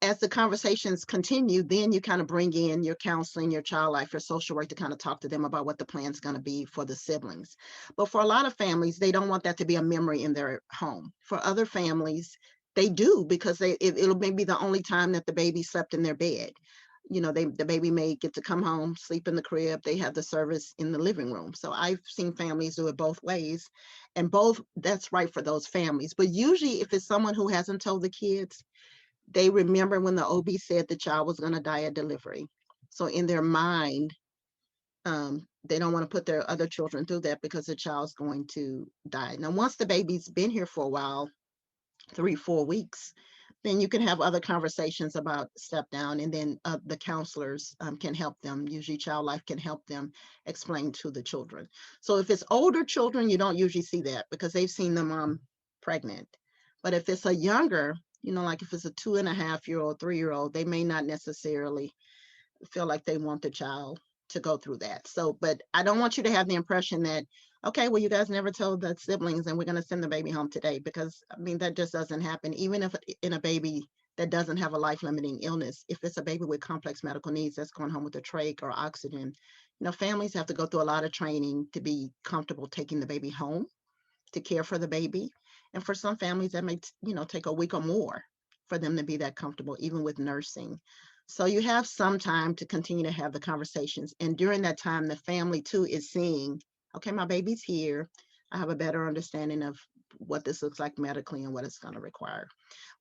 as the conversations continue, then you kind of bring in your counseling, your child life, your social work to kind of talk to them about what the plan is going to be for the siblings. But for a lot of families, they don't want that to be a memory in their home. For other families, they do, because it'll maybe the only time that the baby slept in their bed. The baby may get to come home, sleep in the crib. They have the service in the living room. So I've seen families do it both ways, and that's right for those families. But usually if it's someone who hasn't told the kids, they remember when the OB said the child was going to die at delivery. So in their mind, they don't want to put their other children through that because the child's going to die. Now, once the baby's been here for a while, 3-4 weeks, then you can have other conversations about step down, and then the counselors can help them. Usually child life can help them explain to the children. So if it's older children, you don't usually see that because they've seen the mom pregnant. But if it's a younger, like if it's a 2.5-year-old, 3-year-old, they may not necessarily feel like they want the child to go through that. So, but I don't want you to have the impression that, okay, well, you guys never told the siblings and we're going to send the baby home today, because I mean, that just doesn't happen. Even if in a baby that doesn't have a life limiting illness, if it's a baby with complex medical needs that's going home with a trach or oxygen, families have to go through a lot of training to be comfortable taking the baby home to care for the baby. And for some families, that may, take a week or more for them to be that comfortable, even with nursing. So you have some time to continue to have the conversations. And during that time, the family too is seeing, okay, my baby's here. I have a better understanding of what this looks like medically and what it's going to require.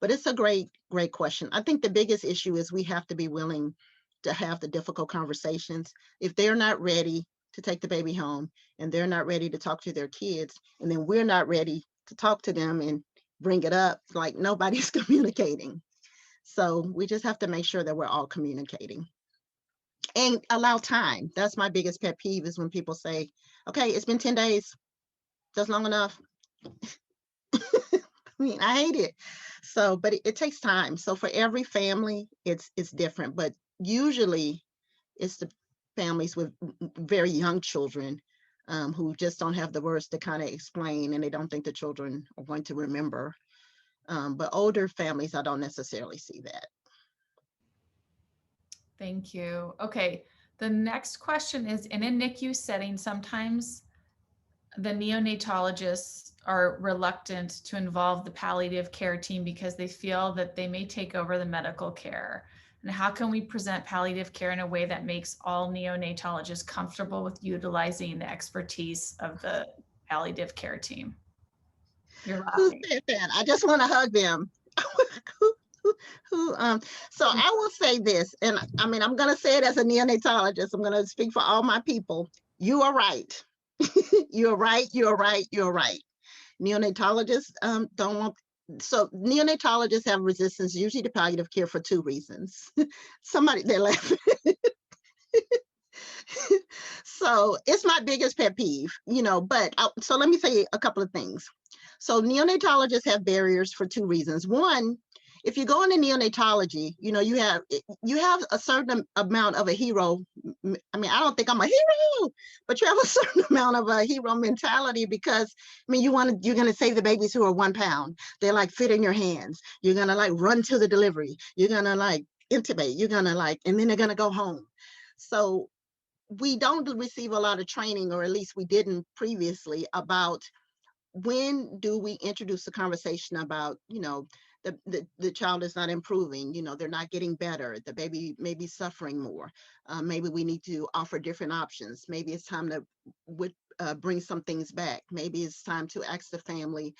But it's a great, great question. I think the biggest issue is we have to be willing to have the difficult conversations. If they're not ready to take the baby home and they're not ready to talk to their kids, and then we're not ready to talk to them and bring it up, like nobody's communicating. So we just have to make sure that we're all communicating and allow time. That's my biggest pet peeve, is when people say, okay, it's been 10 days. That's long enough. I mean, I hate it. So, but it takes time. So for every family, it's different, but usually it's the families with very young children, who just don't have the words to kind of explain, and they don't think the children are going to remember. But older families, I don't necessarily see that. Thank you. Okay. The next question is, in a NICU setting, sometimes the neonatologists are reluctant to involve the palliative care team because they feel that they may take over the medical care. And how can we present palliative care in a way that makes all neonatologists comfortable with utilizing the expertise of the palliative care team? You're Who laughing. said that? I just want to hug them. Who, so I will say this, and I mean, I'm going to say it as a neonatologist. I'm going to speak for all my people. You are right. You're right. You're right. You're right. Neonatologists don't want, so neonatologists have resistance usually to palliative care for two reasons. They're laughing. So it's my biggest pet peeve, but so let me say a couple of things. So neonatologists have barriers for two reasons. One, if you go into neonatology, you have a certain amount of a hero. I mean, I don't think I'm a hero, but you have a certain amount of a hero mentality, because I mean, you're gonna save the babies who are 1 pound. They're like fit in your hands. You're gonna like run to the delivery. You're gonna like intubate. You're gonna like, and then they're gonna go home. So we don't receive a lot of training, or at least we didn't previously, about when do we introduce a conversation about, the child is not improving, they're not getting better, the baby may be suffering more. Maybe we need to offer different options. Maybe it's time to bring some things back. Maybe it's time to ask the family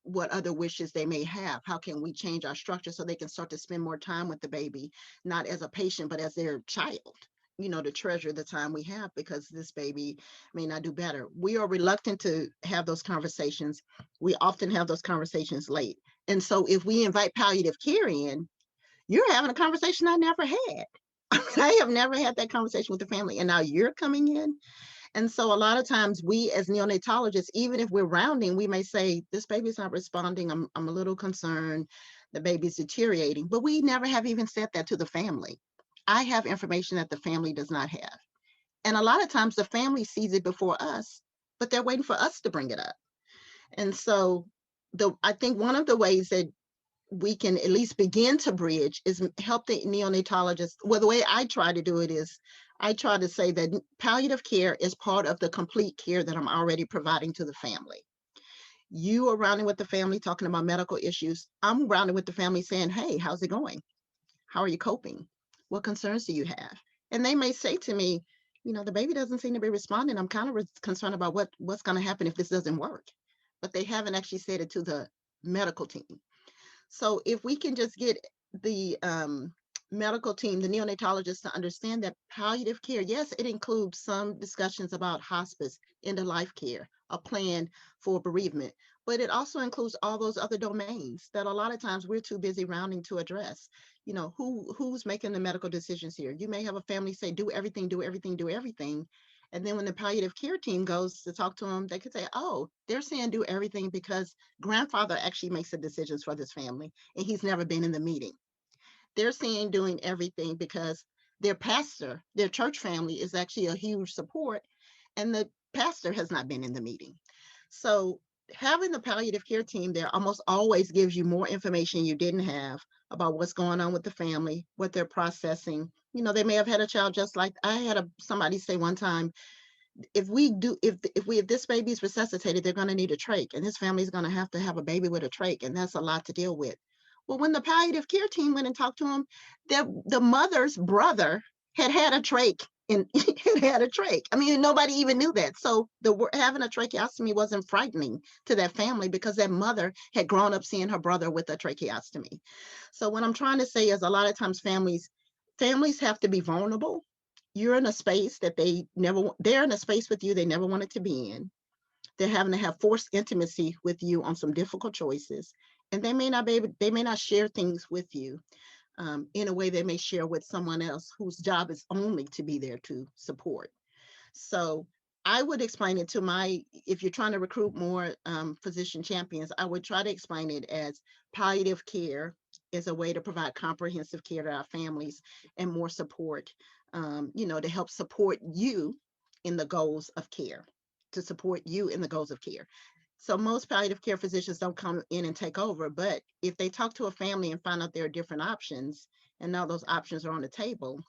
what other wishes they may have. How can we change our structure so they can start to spend more time with the baby, not as a patient, but as their child, to treasure the time we have, because this baby may not do better. We are reluctant to have those conversations. We often have those conversations late. And so if we invite palliative care in, you're having a conversation I never had. I have never had that conversation with the family, and now you're coming in. And so a lot of times we as neonatologists, even if we're rounding, we may say, this baby's not responding. I'm a little concerned. The baby's deteriorating. But we never have even said that to the family. I have information that the family does not have. And a lot of times the family sees it before us, but they're waiting for us to bring it up. And so I think one of the ways that we can at least begin to bridge is help the neonatologist. Well, the way I try to do it is I try to say that palliative care is part of the complete care that I'm already providing to the family. You are rounding with the family talking about medical issues. I'm rounding with the family saying, hey, how's it going? How are you coping? What concerns do you have? And they may say to me, the baby doesn't seem to be responding. I'm kind of concerned about what's going to happen if this doesn't work. But they haven't actually said it to the medical team. So if we can just get the medical team, the neonatologists, to understand that palliative care, yes, it includes some discussions about hospice, end of life care, a plan for bereavement, but it also includes all those other domains that a lot of times we're too busy rounding to address. You know, who's making the medical decisions here? You may have a family say, do everything, do everything, do everything. And then when the palliative care team goes to talk to them, they could say, oh, they're saying do everything because grandfather actually makes the decisions for this family and he's never been in the meeting. They're saying doing everything because their pastor, their church family is actually a huge support, and the pastor has not been in the meeting. So having the palliative care team there almost always gives you more information you didn't have about what's going on with the family, what they're processing. You know, they may have had a child just like I had somebody say one time, if this baby is resuscitated, they're going to need a trach, and this family is going to have a baby with a trach, and that's a lot to deal with. Well, when the palliative care team went and talked to him, the mother's brother had a trach and had a trach. I mean, nobody even knew that. So having a tracheostomy wasn't frightening to that family because that mother had grown up seeing her brother with a tracheostomy. So what I'm trying to say is a lot of times families have to be vulnerable. You're in a space that they're in a space with you they never wanted to be in. They're having to have forced intimacy with you on some difficult choices, and they may not share things with you in a way they may share with someone else whose job is only to be there to support. So I would explain it to if you're trying to recruit more physician champions, I would try to explain it as palliative care is a way to provide comprehensive care to our families and more support, to help support you in the goals of care, to support you in the goals of care. So most palliative care physicians don't come in and take over, but if they talk to a family and find out there are different options, and now those options are on the table,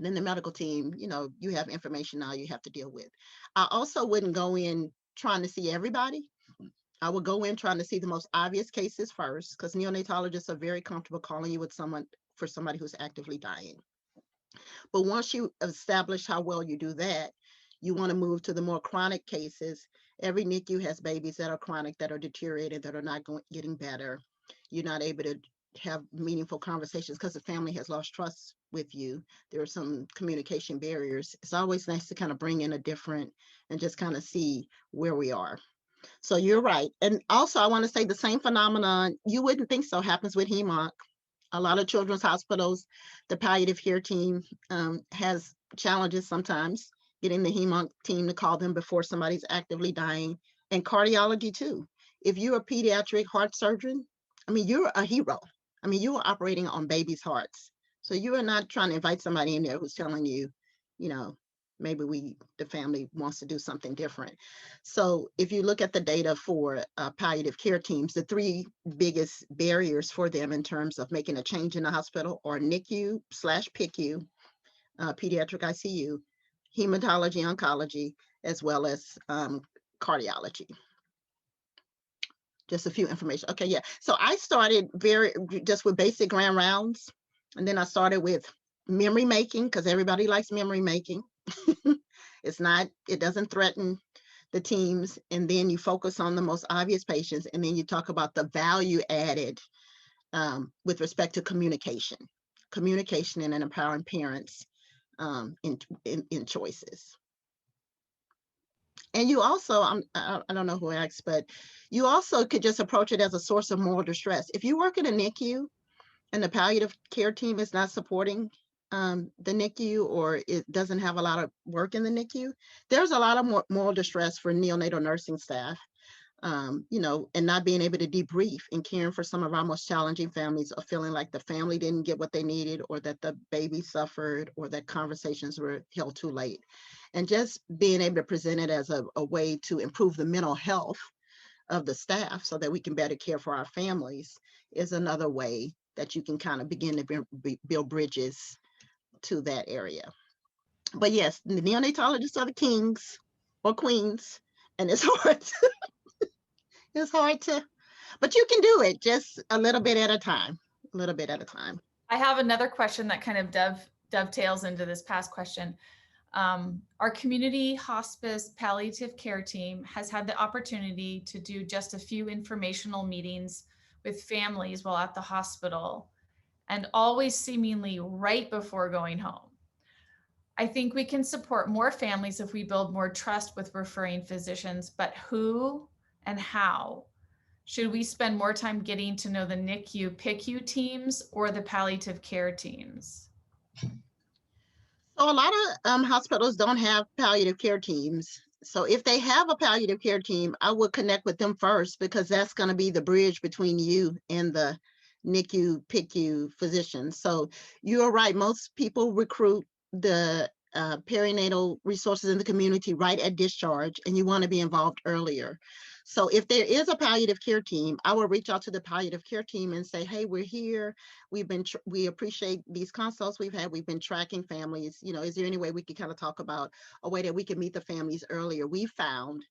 then the medical team, you have information now you have to deal with. I also wouldn't go in trying to see everybody. I would go in trying to see the most obvious cases first, because neonatologists are very comfortable calling you with somebody who's actively dying. But once you establish how well you do that, you want to move to the more chronic cases. Every NICU has babies that are chronic, that are deteriorated, that are not getting better. You're not able to have meaningful conversations because the family has lost trust with you. There are some communication barriers. It's always nice to kind of bring in a different and just kind of see where we are. So you're right. And also, I want to say the same phenomenon, you wouldn't think so, happens with HEMONC. A lot of children's hospitals, the palliative care team has challenges sometimes getting the HEMONC team to call them before somebody's actively dying, and cardiology too. If you're a pediatric heart surgeon, I mean, you're a hero. I mean, you are operating on babies' hearts. So you are not trying to invite somebody in there who's telling you, you know, maybe the family wants to do something different. So if you look at the data for palliative care teams, the three biggest barriers for them in terms of making a change in the hospital are NICU/PICU, pediatric ICU, hematology, oncology, as well as cardiology. Just a few information. Okay, yeah. So I started just with basic grand rounds, and then I started with memory making because everybody likes memory making. It doesn't threaten the teams. And then you focus on the most obvious patients, and then you talk about the value added with respect to communication and empowering parents in choices. And you also, I don't know who asked, but you also could just approach it as a source of moral distress. If you work in a NICU and the palliative care team is not supporting the NICU, or it doesn't have a lot of work in the NICU, there's a lot of moral distress for neonatal nursing staff, and not being able to debrief and caring for some of our most challenging families, or feeling like the family didn't get what they needed, or that the baby suffered, or that conversations were held too late. And just being able to present it as a way to improve the mental health of the staff so that we can better care for our families is another way that you can kind of begin to build bridges to that area. But yes, the neonatologists are the kings or queens, and it's hard to, but you can do it just a little bit at a time, a little bit at a time. I have another question that kind of dovetails into this past question. Our community hospice palliative care team has had the opportunity to do just a few informational meetings with families while at the hospital, and always seemingly right before going home. I think we can support more families if we build more trust with referring physicians, but who and how? Should we spend more time getting to know the NICU PICU teams or the palliative care teams? So a lot of hospitals don't have palliative care teams. So if they have a palliative care team, I would connect with them first because that's going to be the bridge between you and the NICU, PICU physicians. So you're right. Most people recruit the perinatal resources in the community right at discharge, and you want to be involved earlier. So if there is a palliative care team, I will reach out to the palliative care team and say, hey, we're here. We appreciate these consults we've had. We've been tracking families. Is there any way we could kind of talk about a way that we can meet the families earlier? We found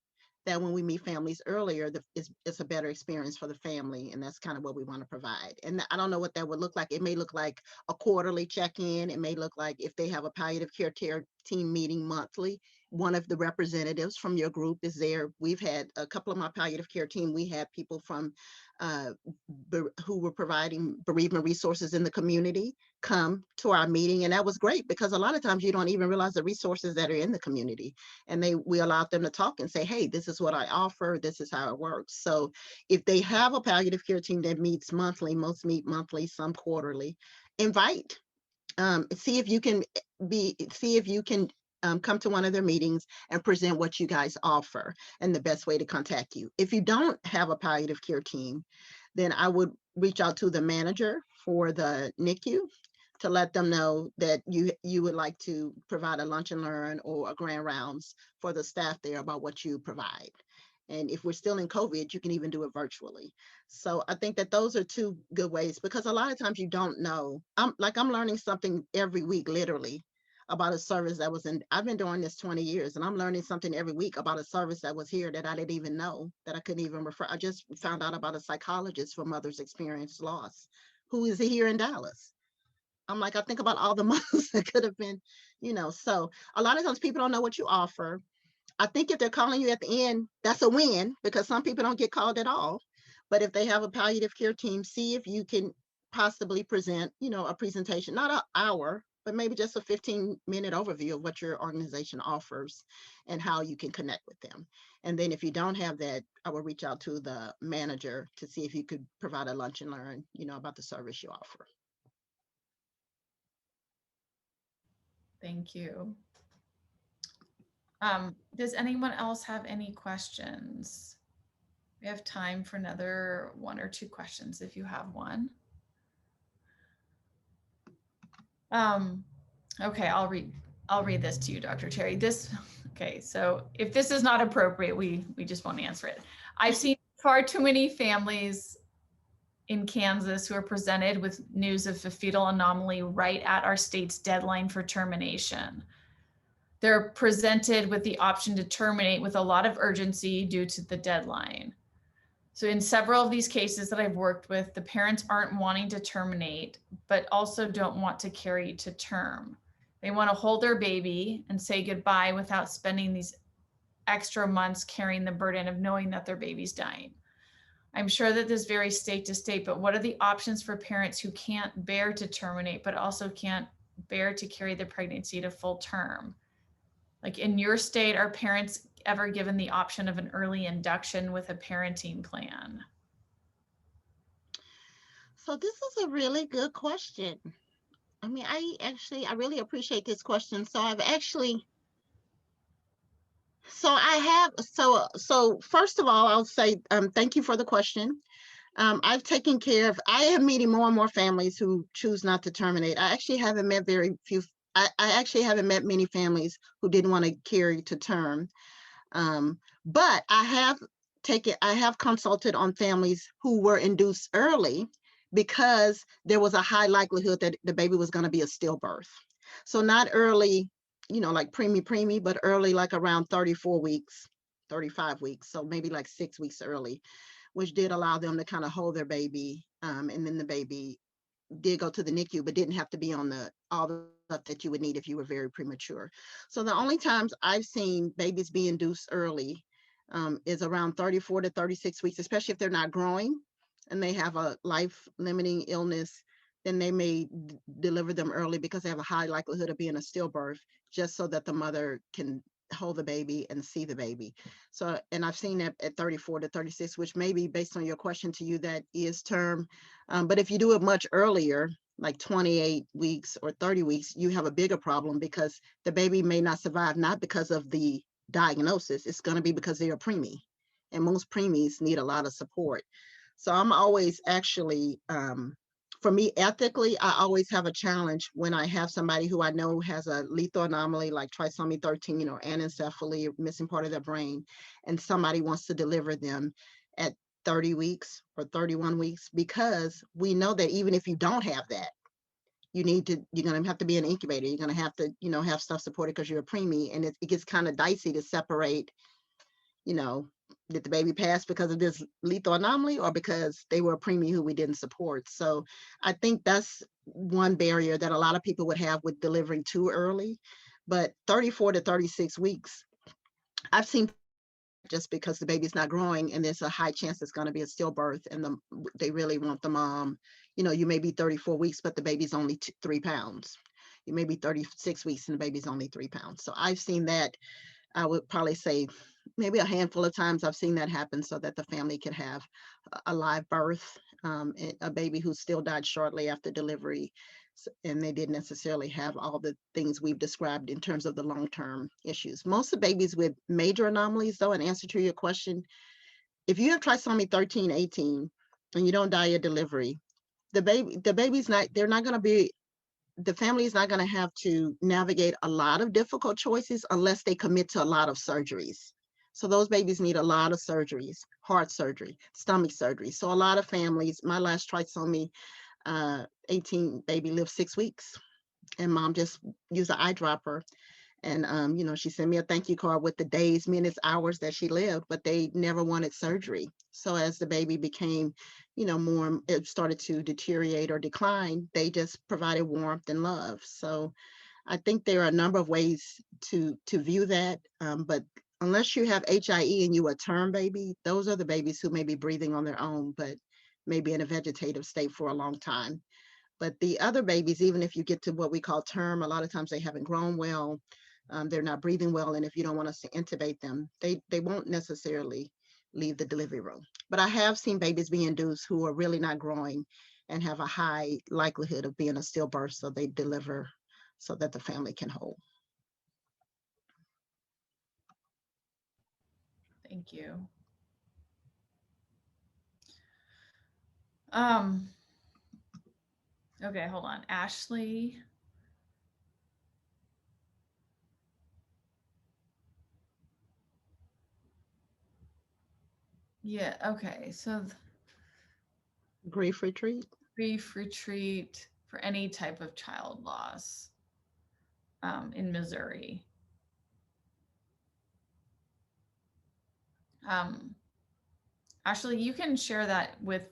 that when we meet families earlier, it's a better experience for the family, and that's kind of what we want to provide. And I don't know what that would look like. It may look like a quarterly check-in. It may look like if they have a palliative care team meeting monthly, one of the representatives from your group is there. We've had a couple of my palliative care team. We had people from uh, who were providing bereavement resources in the community come to our meeting, and that was great because a lot of times you don't even realize the resources that are in the community, and we allowed them to talk and say, hey, this is what I offer, this is how it works. So if they have a palliative care team that meets monthly, most meet monthly, some quarterly, invite, see if you can come to one of their meetings and present what you guys offer and the best way to contact you. If you don't have a palliative care team, then I would reach out to the manager for the NICU to let them know that you would like to provide a lunch and learn or a grand rounds for the staff there about what you provide. And if we're still in COVID, you can even do it virtually. So I think that those are two good ways, because a lot of times you don't know. I'm learning something every week, literally, about a service that was in, I've been doing this 20 years, and I'm learning something every week about a service that was here that I didn't even know, that I couldn't even refer. I just found out about a psychologist for mothers experienced loss who is here in Dallas. I'm like, I think about all the mothers that could have been, so a lot of times people don't know what you offer. I think if they're calling you at the end, that's a win, because some people don't get called at all. But if they have a palliative care team, see if you can possibly present, a presentation, not an hour, but maybe just a 15-minute overview of what your organization offers and how you can connect with them. And then if you don't have that, I will reach out to the manager to see if you could provide a lunch and learn, about the service you offer. Thank you. Does anyone else have any questions? We have time for another one or two questions if you have one. Okay, I'll read this to you, Dr. Terri. Okay, so if this is not appropriate, we just won't answer it. I've seen far too many families in Kansas who are presented with news of a fetal anomaly right at our state's deadline for termination. They're presented with the option to terminate with a lot of urgency due to the deadline. So in several of these cases that I've worked with, the parents aren't wanting to terminate, but also don't want to carry to term. They want to hold their baby and say goodbye without spending these extra months carrying the burden of knowing that their baby's dying. I'm sure that this varies state to state, but what are the options for parents who can't bear to terminate, but also can't bear to carry the pregnancy to full term? Like in your state, are parents ever given the option of an early induction with a parenting plan? So this is a really good question. I mean, I really appreciate this question. So first of all, I'll say thank you for the question. I am meeting more and more families who choose not to terminate. I actually haven't met very few. I actually haven't met many families who didn't want to carry to term. But I have consulted on families who were induced early because there was a high likelihood that the baby was going to be a stillbirth. So not early, like preemie, but early, like around 34 weeks, 35 weeks. So maybe like 6 weeks early, which did allow them to kind of hold their baby. And then the baby did go to the NICU, but didn't have to be on all the stuff that you would need if you were very premature. So the only times I've seen babies be induced early is around 34 to 36 weeks, especially if they're not growing and they have a life-limiting illness. Then they may deliver them early because they have a high likelihood of being a stillbirth, just so that the mother can hold the baby and see the baby. So, and I've seen that at 34 to 36, which maybe based on your question to you, that is term. But if you do it much earlier, like 28 weeks or 30 weeks, you have a bigger problem because the baby may not survive, not because of the diagnosis. It's going to be because they're a preemie. And most preemies need a lot of support. So I'm always actually, for me, ethically, I always have a challenge when I have somebody who I know has a lethal anomaly like trisomy 13 or anencephaly, missing part of their brain, and somebody wants to deliver them at 30 weeks or 31 weeks, because we know that even if you don't have that, you're going to have to be an incubator. You're going to have to, have stuff supported because you're a preemie, and it gets kind of dicey to separate, you know, did the baby pass because of this lethal anomaly or because they were a preemie who we didn't support? So I think that's one barrier that a lot of people would have with delivering too early. But 34 to 36 weeks, I've seen just because the baby's not growing and there's a high chance it's going to be a stillbirth, and they really want the mom. You may be 34 weeks, but the baby's only 3 pounds. You may be 36 weeks and the baby's only 3 pounds. So I've seen that. I would probably say maybe a handful of times I've seen that happen so that the family could have a live birth, a baby who still died shortly after delivery. And they didn't necessarily have all the things we've described in terms of the long-term issues. Most of babies with major anomalies, though, in answer to your question, if you have trisomy 13, 18, and you don't die at delivery, the baby's not, they're not going to be, the family is not going to have to navigate a lot of difficult choices unless they commit to a lot of surgeries. So those babies need a lot of surgeries, heart surgery, stomach surgery. So a lot of families, my last trisomy 18 baby lived 6 weeks, and mom just used an eyedropper. And, she sent me a thank you card with the days, minutes, hours that she lived, but they never wanted surgery. So as the baby became, more, it started to deteriorate or decline, they just provided warmth and love. So I think there are a number of ways to view that. But unless you have HIE and you a term baby, those are the babies who may be breathing on their own, but maybe in a vegetative state for a long time. But the other babies, even if you get to what we call term, a lot of times they haven't grown well, they're not breathing well, and if you don't want us to intubate them, they won't necessarily leave the delivery room. But I have seen babies be induced who are really not growing and have a high likelihood of being a stillbirth, so they deliver so that the family can hold. Thank you. Um, okay, hold on. Ashley. Yeah, okay. So Grief retreat. grief retreat for any type of child loss in Missouri. Um, Ashley, you can share that with,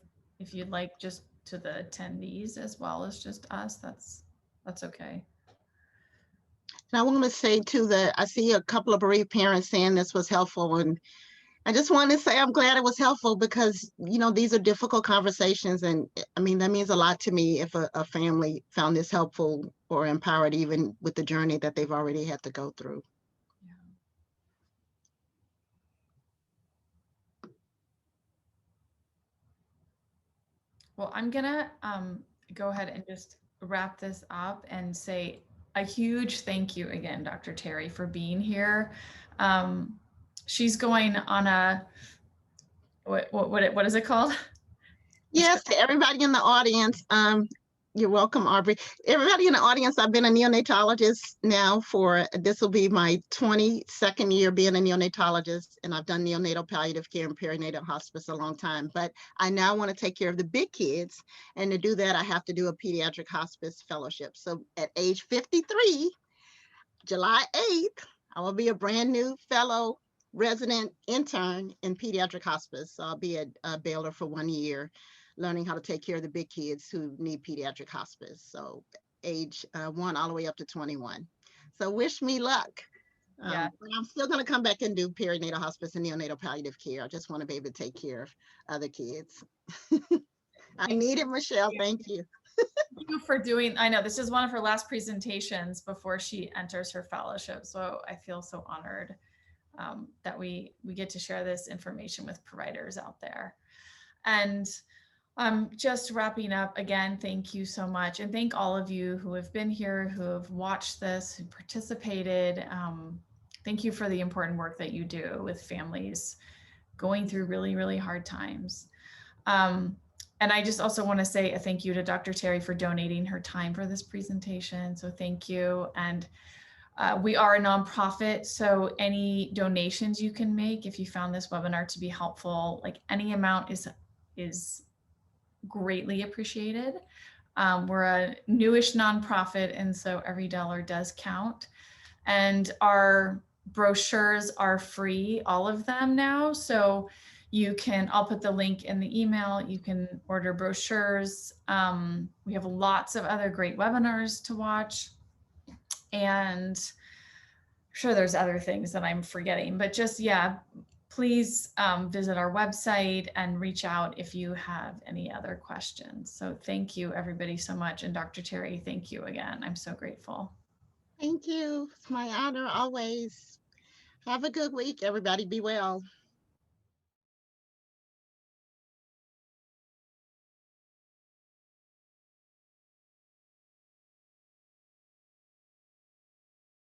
if you'd like, just to the attendees as well as just us. That's okay. And I want to say too that I see a couple of bereaved parents saying this was helpful, and I just want to say I'm glad it was helpful because, these are difficult conversations. And I mean, that means a lot to me if a family found this helpful or empowered, even with the journey that they've already had to go through. Yeah. Well, I'm gonna go ahead and just wrap this up and say a huge thank you again, Dr. Terri, for being here. She's going on a what is it called? Yes, to everybody in the audience, you're welcome, Aubrey. Everybody in the audience, I've been a neonatologist now for, this will be my 22nd year being a neonatologist, and I've done neonatal palliative care and perinatal hospice a long time, but I now want to take care of the big kids, and to do that, I have to do a pediatric hospice fellowship. So at age 53, July 8th, I will be a brand new fellow resident intern in pediatric hospice. So I'll be a Baylor for 1 year, learning how to take care of the big kids who need pediatric hospice. So age 1 all the way up to 21. So wish me luck. Yeah. But I'm still going to come back and do perinatal hospice and neonatal palliative care. I just want to be able to take care of other kids. I need it, Michelle. Thank you. Thank you for doing, I know this is one of her last presentations before she enters her fellowship. So I feel so honored that we get to share this information with providers out there. And just wrapping up again, thank you so much. And thank all of you who have been here, who have watched this, who participated. Thank you for the important work that you do with families going through really, really hard times. Um, and I just also want to say a thank you to Dr. Terri for donating her time for this presentation. So thank you. And we are a nonprofit, so any donations you can make, if you found this webinar to be helpful, like any amount is greatly appreciated. We're a newish nonprofit, and so every dollar does count. And our brochures are free, all of them now. So you can, I'll put the link in the email. You can order brochures. We have lots of other great webinars to watch. And I'm sure there's other things that I'm forgetting, but just, yeah, please visit our website and reach out if you have any other questions. So thank you everybody so much. And Dr. Terri, thank you again. I'm so grateful. Thank you. It's my honor always. Have a good week, everybody. Be well.